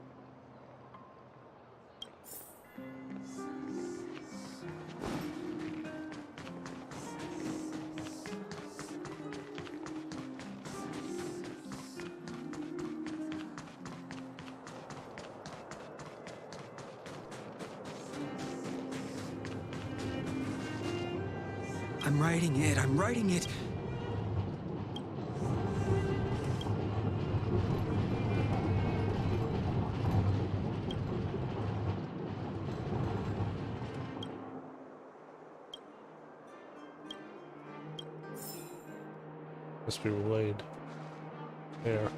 I'm writing it, I'm writing it. Must be relayed. There.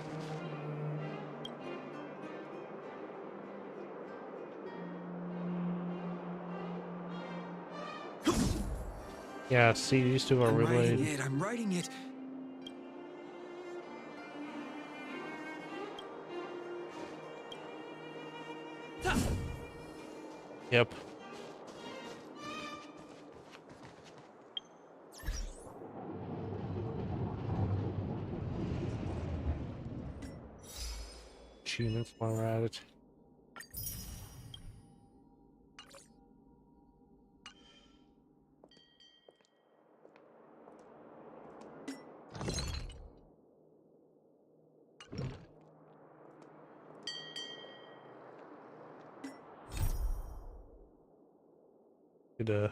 Yeah, see, these two are I'm relayed. writing it, I'm writing it. Yep. Achievements while we're at it. Could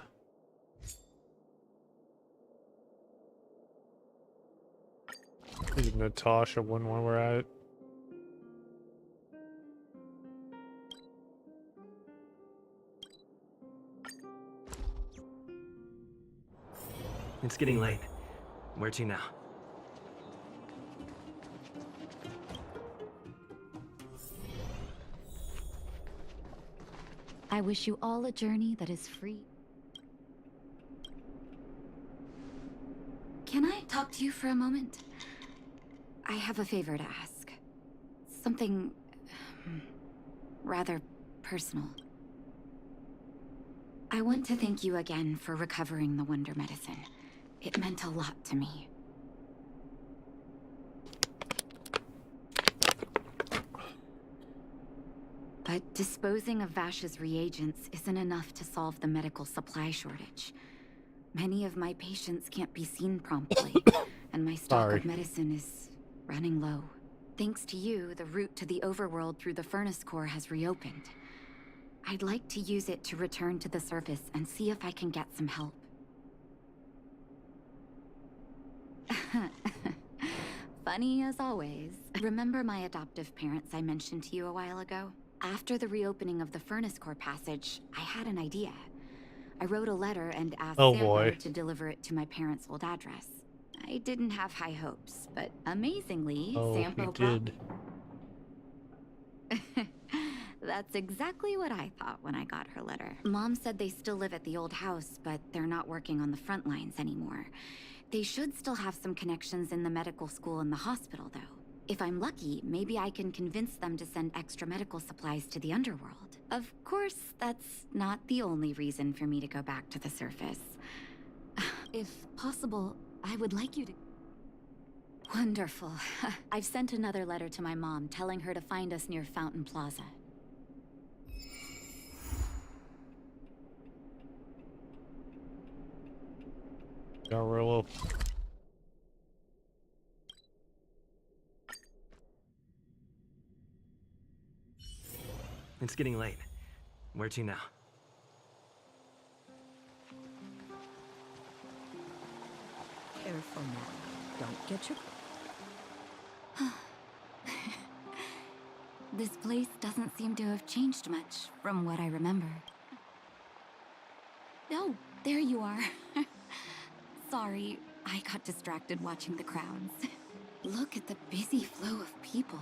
Natasha one while we're at it. It's getting late. Where to now? I wish you all a journey that is free. Can I talk to you for a moment? I have a favor to ask. Something rather personal. I want to thank you again for recovering the Wonder Medicine. It meant a lot to me. But disposing of Vash's reagents isn't enough to solve the medical supply shortage. Many of my patients can't be seen promptly, and my stock of medicine is running low. Thanks to you, the route to the overworld through the furnace core has reopened. I'd like to use it to return to the surface and see if I can get some help. Funny as always. Remember my adoptive parents I mentioned to you a while ago? After the reopening of the furnace core passage, I had an idea. I wrote a letter and asked Sampo to deliver it to my parents' old address. I didn't have high hopes, but amazingly, Sampo did. That's exactly what I thought when I got her letter. Mom said they still live at the old house, but they're not working on the front lines anymore. They should still have some connections in the medical school and the hospital, though. If I'm lucky, maybe I can convince them to send extra medical supplies to the underworld. Of course, that's not the only reason for me to go back to the surface. If possible, I would like you to... Wonderful. I've sent another letter to my mom, telling her to find us near Fountain Plaza. Garillo. It's getting late. Where to now? Careful now. Don't get your... This place doesn't seem to have changed much from what I remember. Oh, there you are. Sorry, I got distracted watching the crowds. Look at the busy flow of people.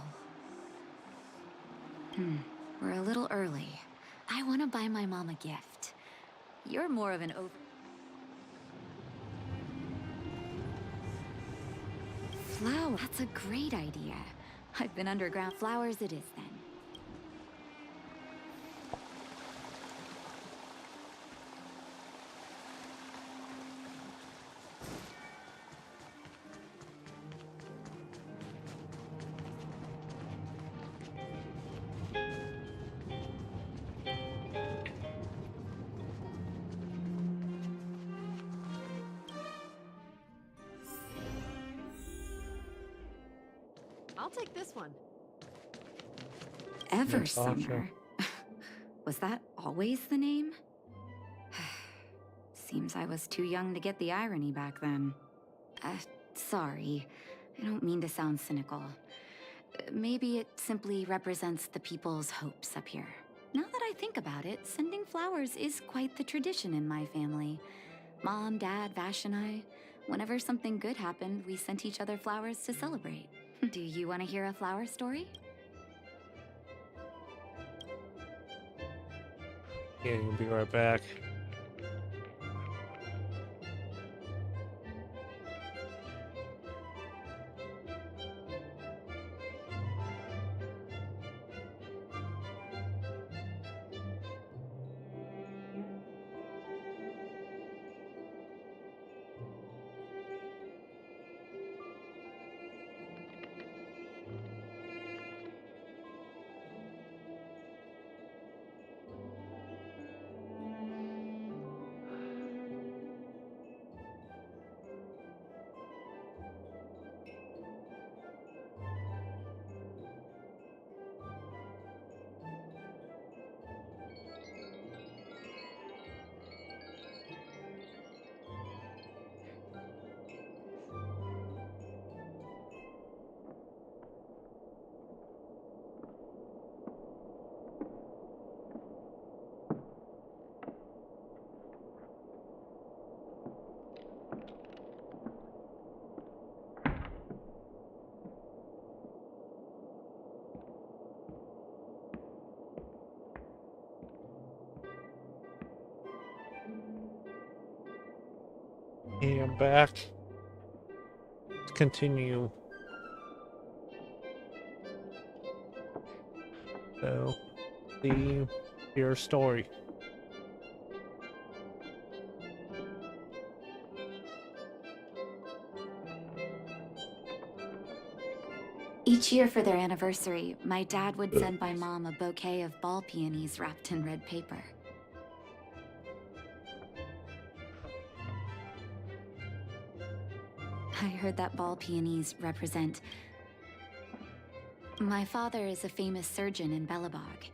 We're a little early. I want to buy my mom a gift. You're more of an Flower. That's a great idea. I've been underground. Flowers it is then. I'll take this one. Ever Summer. Was that always the name? Seems I was too young to get the irony back then. Sorry. I don't mean to sound cynical. Maybe it simply represents the people's hopes up here. Now that I think about it, sending flowers is quite the tradition in my family. Mom, Dad, Vash, and I, whenever something good happened, we sent each other flowers to celebrate. Do you want to hear a flower story? Yeah, you'll be right back. Hey, I'm back. Let's continue. So, your story. Each year for their anniversary, my dad would send my mom a bouquet of ball peonies wrapped in red paper. I heard that ball peonies represent... My father is a famous surgeon in Belobog.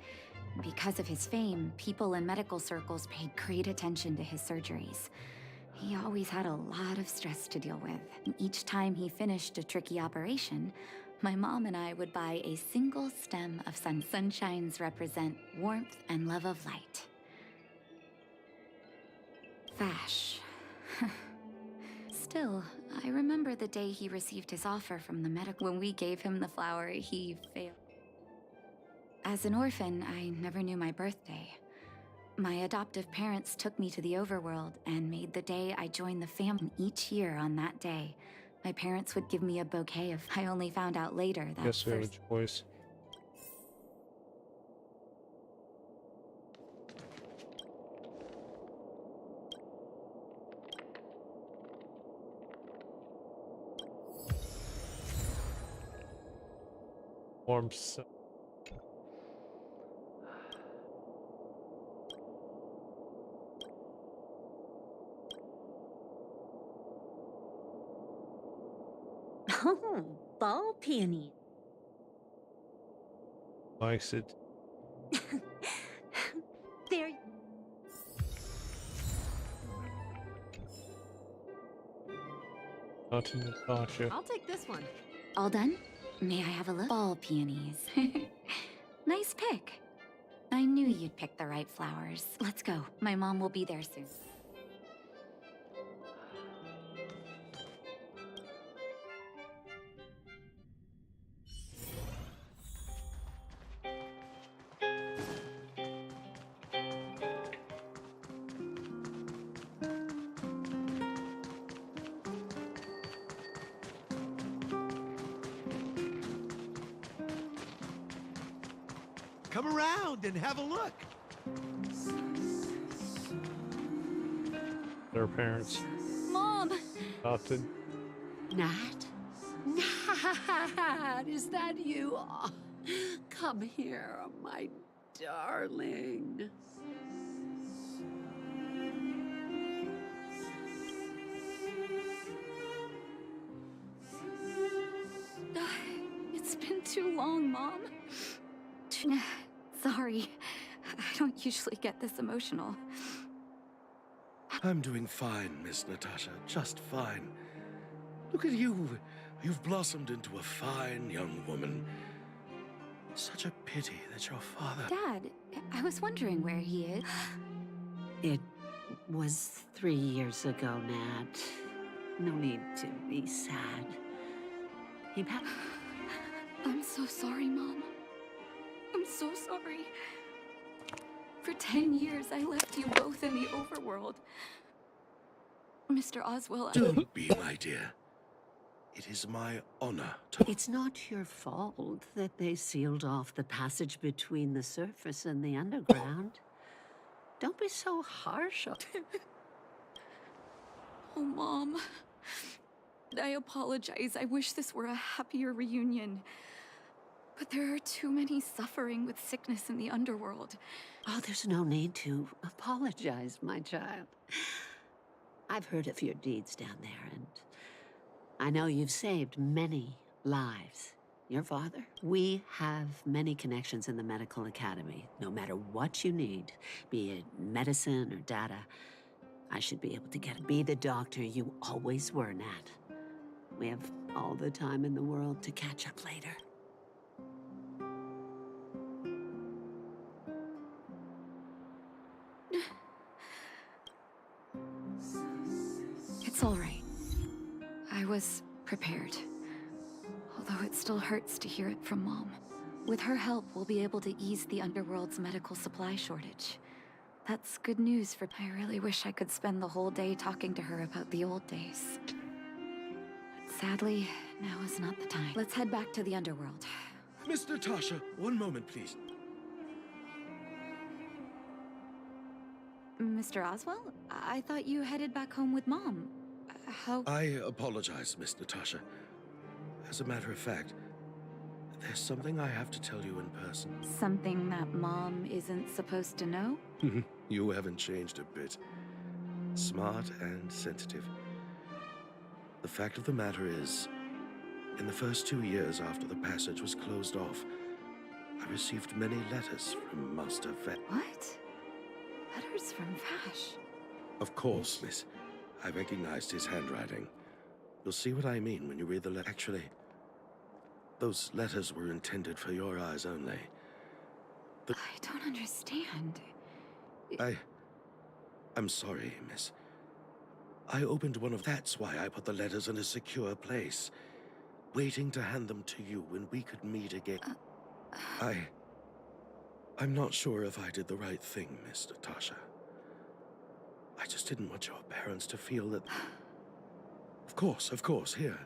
Because of his fame, people in medical circles paid great attention to his surgeries. He always had a lot of stress to deal with. And each time he finished a tricky operation, my mom and I would buy a single stem of sunshines represent warmth and love of light. Vash. Still, I remember the day he received his offer from the medical. When we gave him the flower, he failed. As an orphan, I never knew my birthday. My adoptive parents took me to the overworld and made the day I joined the family. Each year on that day, my parents would give me a bouquet of... I only found out later that Guess we have a choice. Warmth. Oh, ball peony. Likes it. There. Not to Natasha. I'll take this one. All done? May I have a look? Ball peonies. Nice pick. I knew you'd pick the right flowers. Let's go. My mom will be there soon. Come around and have a look. Their parents. Mom! Adopted. Nat? Nat, is that you? Oh, come here, my darling. It's It's been too long, Mom. Sorry. I don't usually get this emotional. I'm doing fine, Miss Natasha. Just fine. Look at you. You've blossomed into a fine young woman. Such a pity that your father... Dad, I was wondering where he is. It was 3 years ago, Nat. No need to be sad. He passed. I'm so sorry, Mom. I'm so sorry. For 10 years, I left you both in the overworld. Mr. Oswell, Don't be, my dear. It is my honor to... It's not your fault that they sealed off the passage between the surface and the underground. Don't be so harsh. Oh, Mom. I apologize. I wish this were a happier reunion. But there are too many suffering with sickness in the underworld. Oh, there's no need to apologize, my child. I've heard of your deeds down there, and I know you've saved many lives. Your father? We have many connections in the medical academy. No matter what you need, be it medicine or data, I should be able to get it. Be the doctor you always were, Nat. We have all the time in the world to catch up later. It's all right. I was prepared. Although it still hurts to hear it from Mom. With her help, we'll be able to ease the underworld's medical supply shortage. That's good news for... I really wish I could spend the whole day talking to her about the old days. But sadly, now is not the time. Let's head back to the underworld. Miss Natasha, one moment, please. Mr. Oswell? I thought you headed back home with Mom. How... I apologize, Miss Natasha. As a matter of fact, there's something I have to tell you in person. Something that Mom isn't supposed to know? You haven't changed a bit. Smart and sensitive. The fact of the matter is, in the first 2 years after the passage was closed off, I received many letters from Master Vash. What? Letters from Vash? Of course, miss. I recognized his handwriting. You'll see what I mean when you read the letter. Actually, those letters were intended for your eyes only. I don't understand. I'm sorry, miss. I opened one of... That's why I put the letters in a secure place, waiting to hand them to you when we could meet again. I'm not sure if I did the right thing, Miss Natasha. I just didn't want your parents to feel that... Of course, here.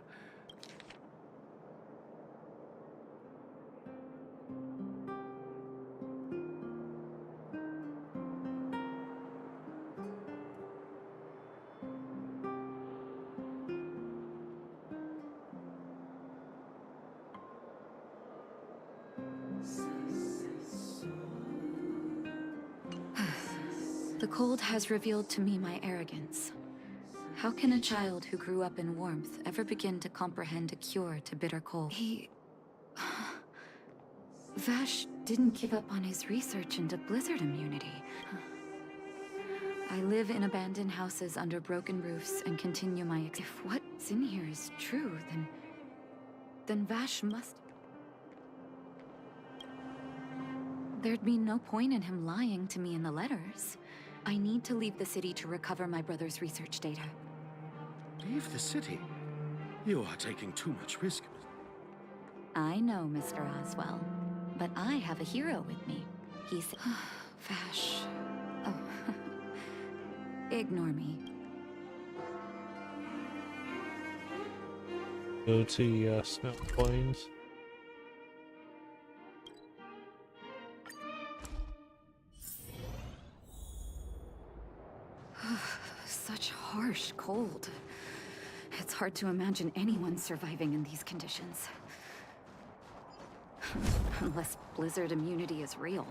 The cold has revealed to me my arrogance. How can a child who grew up in warmth ever begin to comprehend a cure to bitter cold? Vash didn't give up on his research into blizzard immunity. I live in abandoned houses under broken roofs and continue my... If what's in here is true, then Vash must... There'd be no point in him lying to me in the letters. I need to leave the city to recover my brother's research data. Leave the city? You are taking too much risk. I know, Mr. Oswell, but I have a hero with me. He's... Vash... Oh. Ignore me. Go to Snow Plains. Such harsh cold. It's hard to imagine anyone surviving in these conditions. Unless blizzard immunity is real.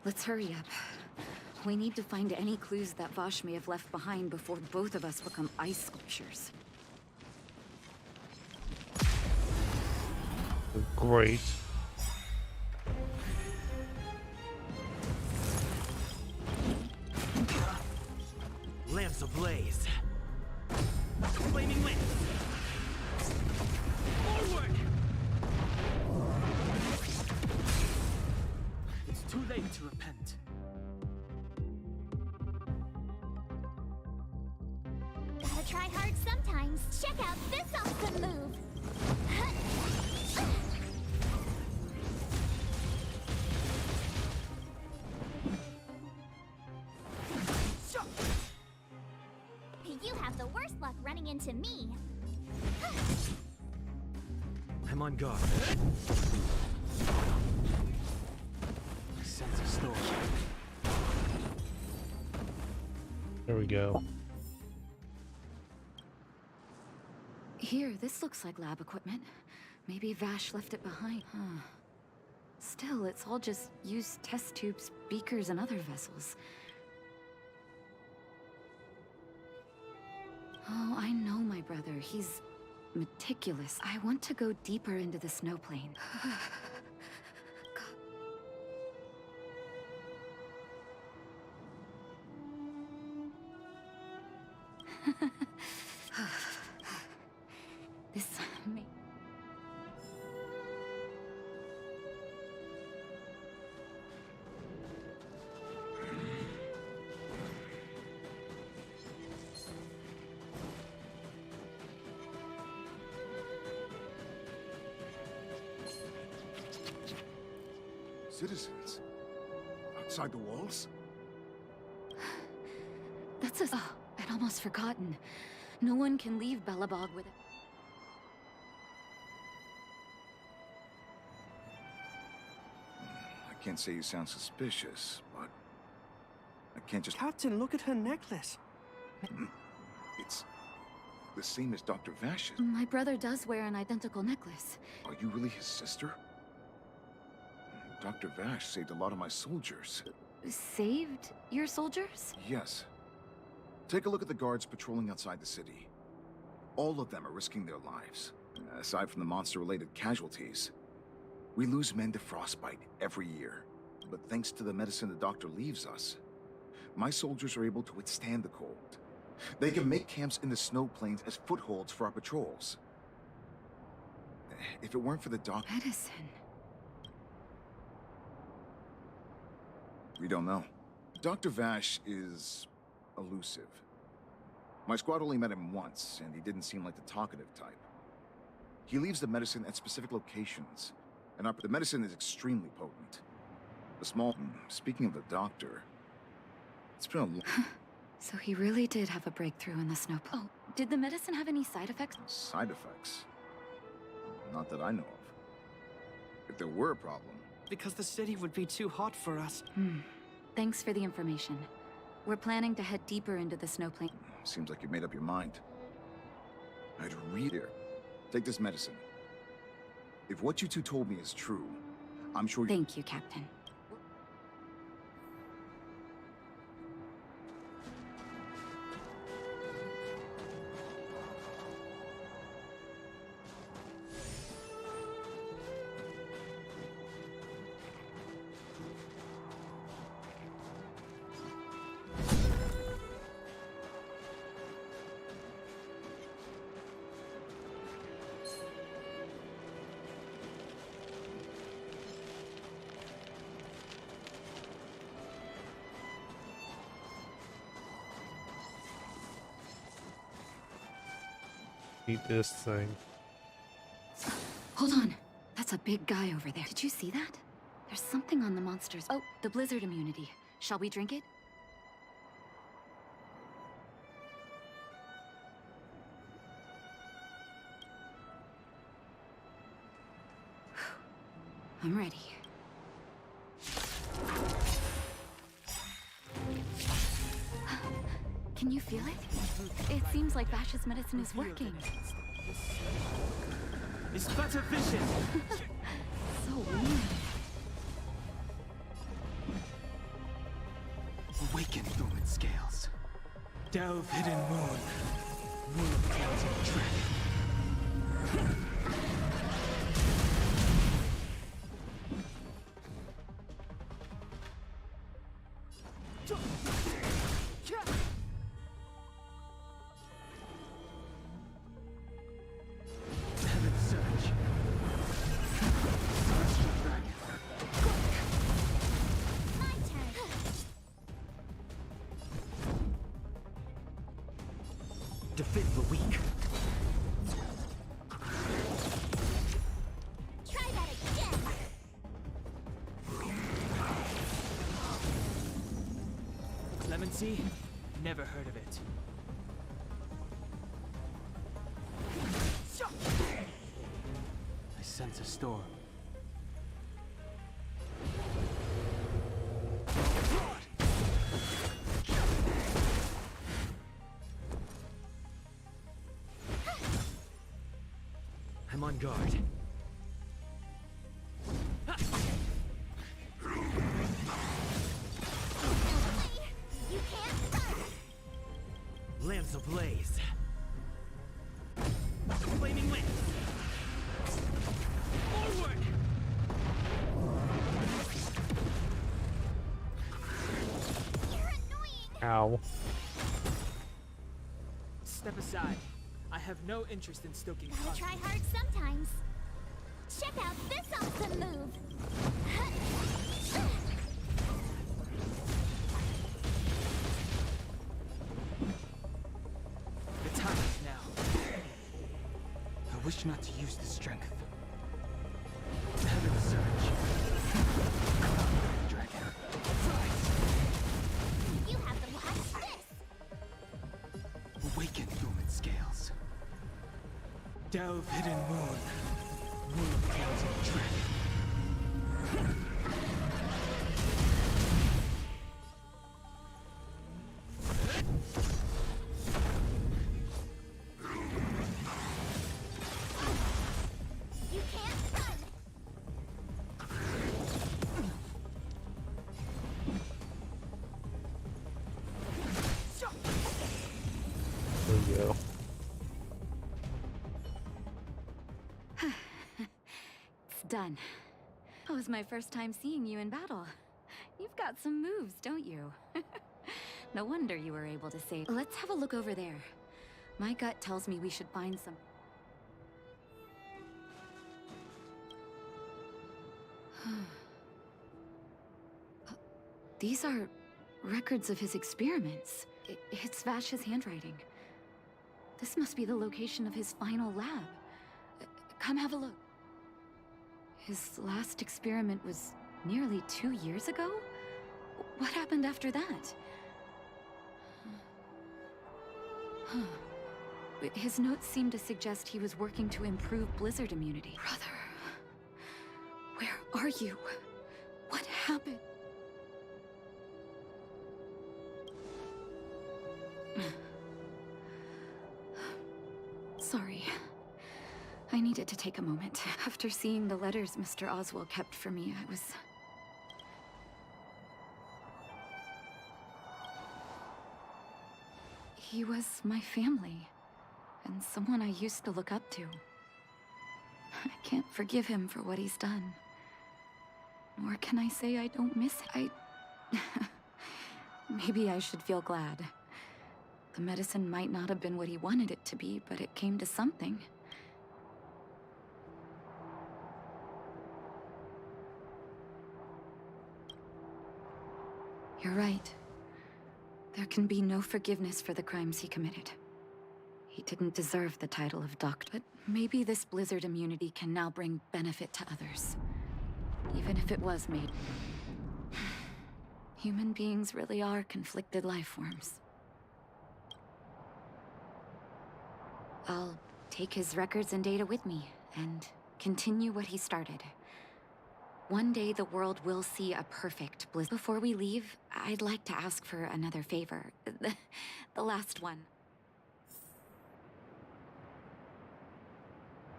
Let's hurry up. We need to find any clues that Vash may have left behind before both of us become ice sculptures. Great. Lamps ablaze. Flaming lamps. Forward! It's too late to repent. Gotta try hard sometimes. Check out this awesome move. You have the worst luck running into me. I'm on guard. I sense a storm. There we go. Here, this looks like lab equipment. Maybe Vash left it behind. Huh. Still, it's all just used test tubes, beakers, and other vessels. Oh, I know my brother. He's meticulous. I want to go deeper into the snow plane. This may... Citizens? Outside the walls? That's a... Oh, I'd almost forgotten. No one can leave Belobog with it. I can't say you sound suspicious, but I can't just... Captain, look at her necklace. It's the same as Dr. Vash's. My brother does wear an identical necklace. Are you really his sister? Dr. Vash saved a lot of my soldiers. Saved your soldiers? Yes. Take a look at the guards patrolling outside the city. All of them are risking their lives. Aside from the monster-related casualties, we lose men to frostbite every year. But thanks to the medicine the doctor leaves us, my soldiers are able to withstand the cold. They can make camps in the snow plains as footholds for our patrols. If it weren't for the doctor... Medicine? We don't know. Dr. Vash is elusive. My squad only met him once, and he didn't seem like the talkative type. He leaves the medicine at specific locations, and the medicine is extremely potent. The small... Speaking of the doctor, it's been a long... So he really did have a breakthrough in the snow. Oh, did the medicine have any side effects? Side effects? Not that I know of. If there were a problem... Because the city would be too hot for us. Thanks for the information. We're planning to head deeper into the snow plain. Seems like you made up your mind. I'd read here. Take this medicine. If what you two told me is true, I'm sure... Thank you, Captain. Eat this thing. Hold on. That's a big guy over there. Did you see that? There's something on the monsters. Oh, the blizzard immunity. Shall we drink it? I'm ready. Can you feel it? It seems like Vash's medicine is working. It's better vision. So weird. Awaken, dormant scales. Delve, hidden moon. Moon clouds of dread. defend the weak. Try that again! Clemency? Never heard of it. I sense a storm. I'm on guard. You can't run! Lance ablaze. Flaming lance. Forward! You're annoying! Ow. Step aside. I have no interest in stoking Gotta conflict. try hard sometimes. Check out this awesome move! The time is now. I wish not to use the strength. Heaven surge. Dragon. You have to watch this! Awaken human scales. Delve hidden moon. Moon clouds dragon. You can't run! There we go. It's done. That was my first time seeing you in battle. You've got some moves, don't you? No wonder you were able to save. Let's have a look over there. My gut tells me we should find some... These are records of his experiments. It's Vash's handwriting. This must be the location of his final lab. Come have a look. His last experiment was nearly 2 years ago? What happened after that? His notes seem to suggest he was working to improve blizzard immunity. Brother, where are you? What happened? Sorry. I needed to take a moment. After seeing the letters Mr. Oswald kept for me, I was... He was my family, and someone I used to look up to. I can't forgive him for what he's done. Nor can I say I don't miss him. Maybe I should feel glad. The medicine might not have been what he wanted it to be, but it came to something. You're right. There can be no forgiveness for the crimes he committed. He didn't deserve the title of doctor, but maybe this blizzard immunity can now bring benefit to others. Even if it was made. Human beings really are conflicted life forms. I'll take his records and data with me, and continue what he started. One day the world will see a perfect blizzard. Before we leave, I'd like to ask for another favor. The last one.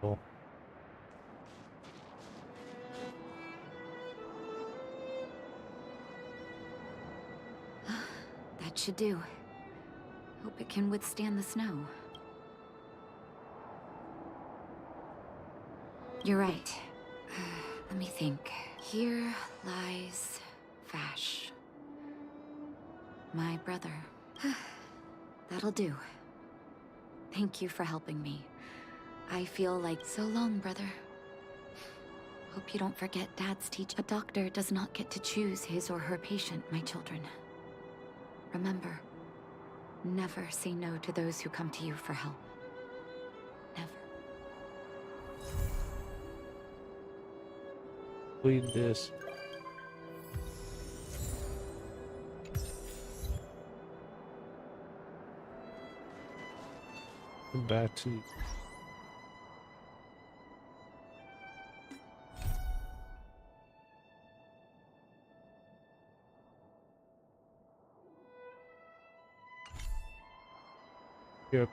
Cool. That should do. Hope it can withstand the snow. You're right. Let me think. Here lies Vash. My brother. That'll do. Thank you for helping me. I feel like so long, brother. Hope you don't forget Dad's teach. A doctor does not get to choose his or her patient, my children. Remember, Never say no to those who come to you for help. Never. Read this. Come back to. Yep.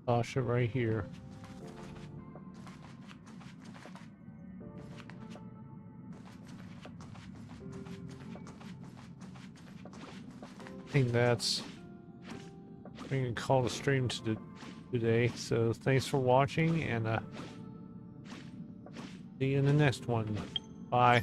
Sasha right here. I think that's we can call the stream today. So thanks for watching, and see you in the next one. Bye.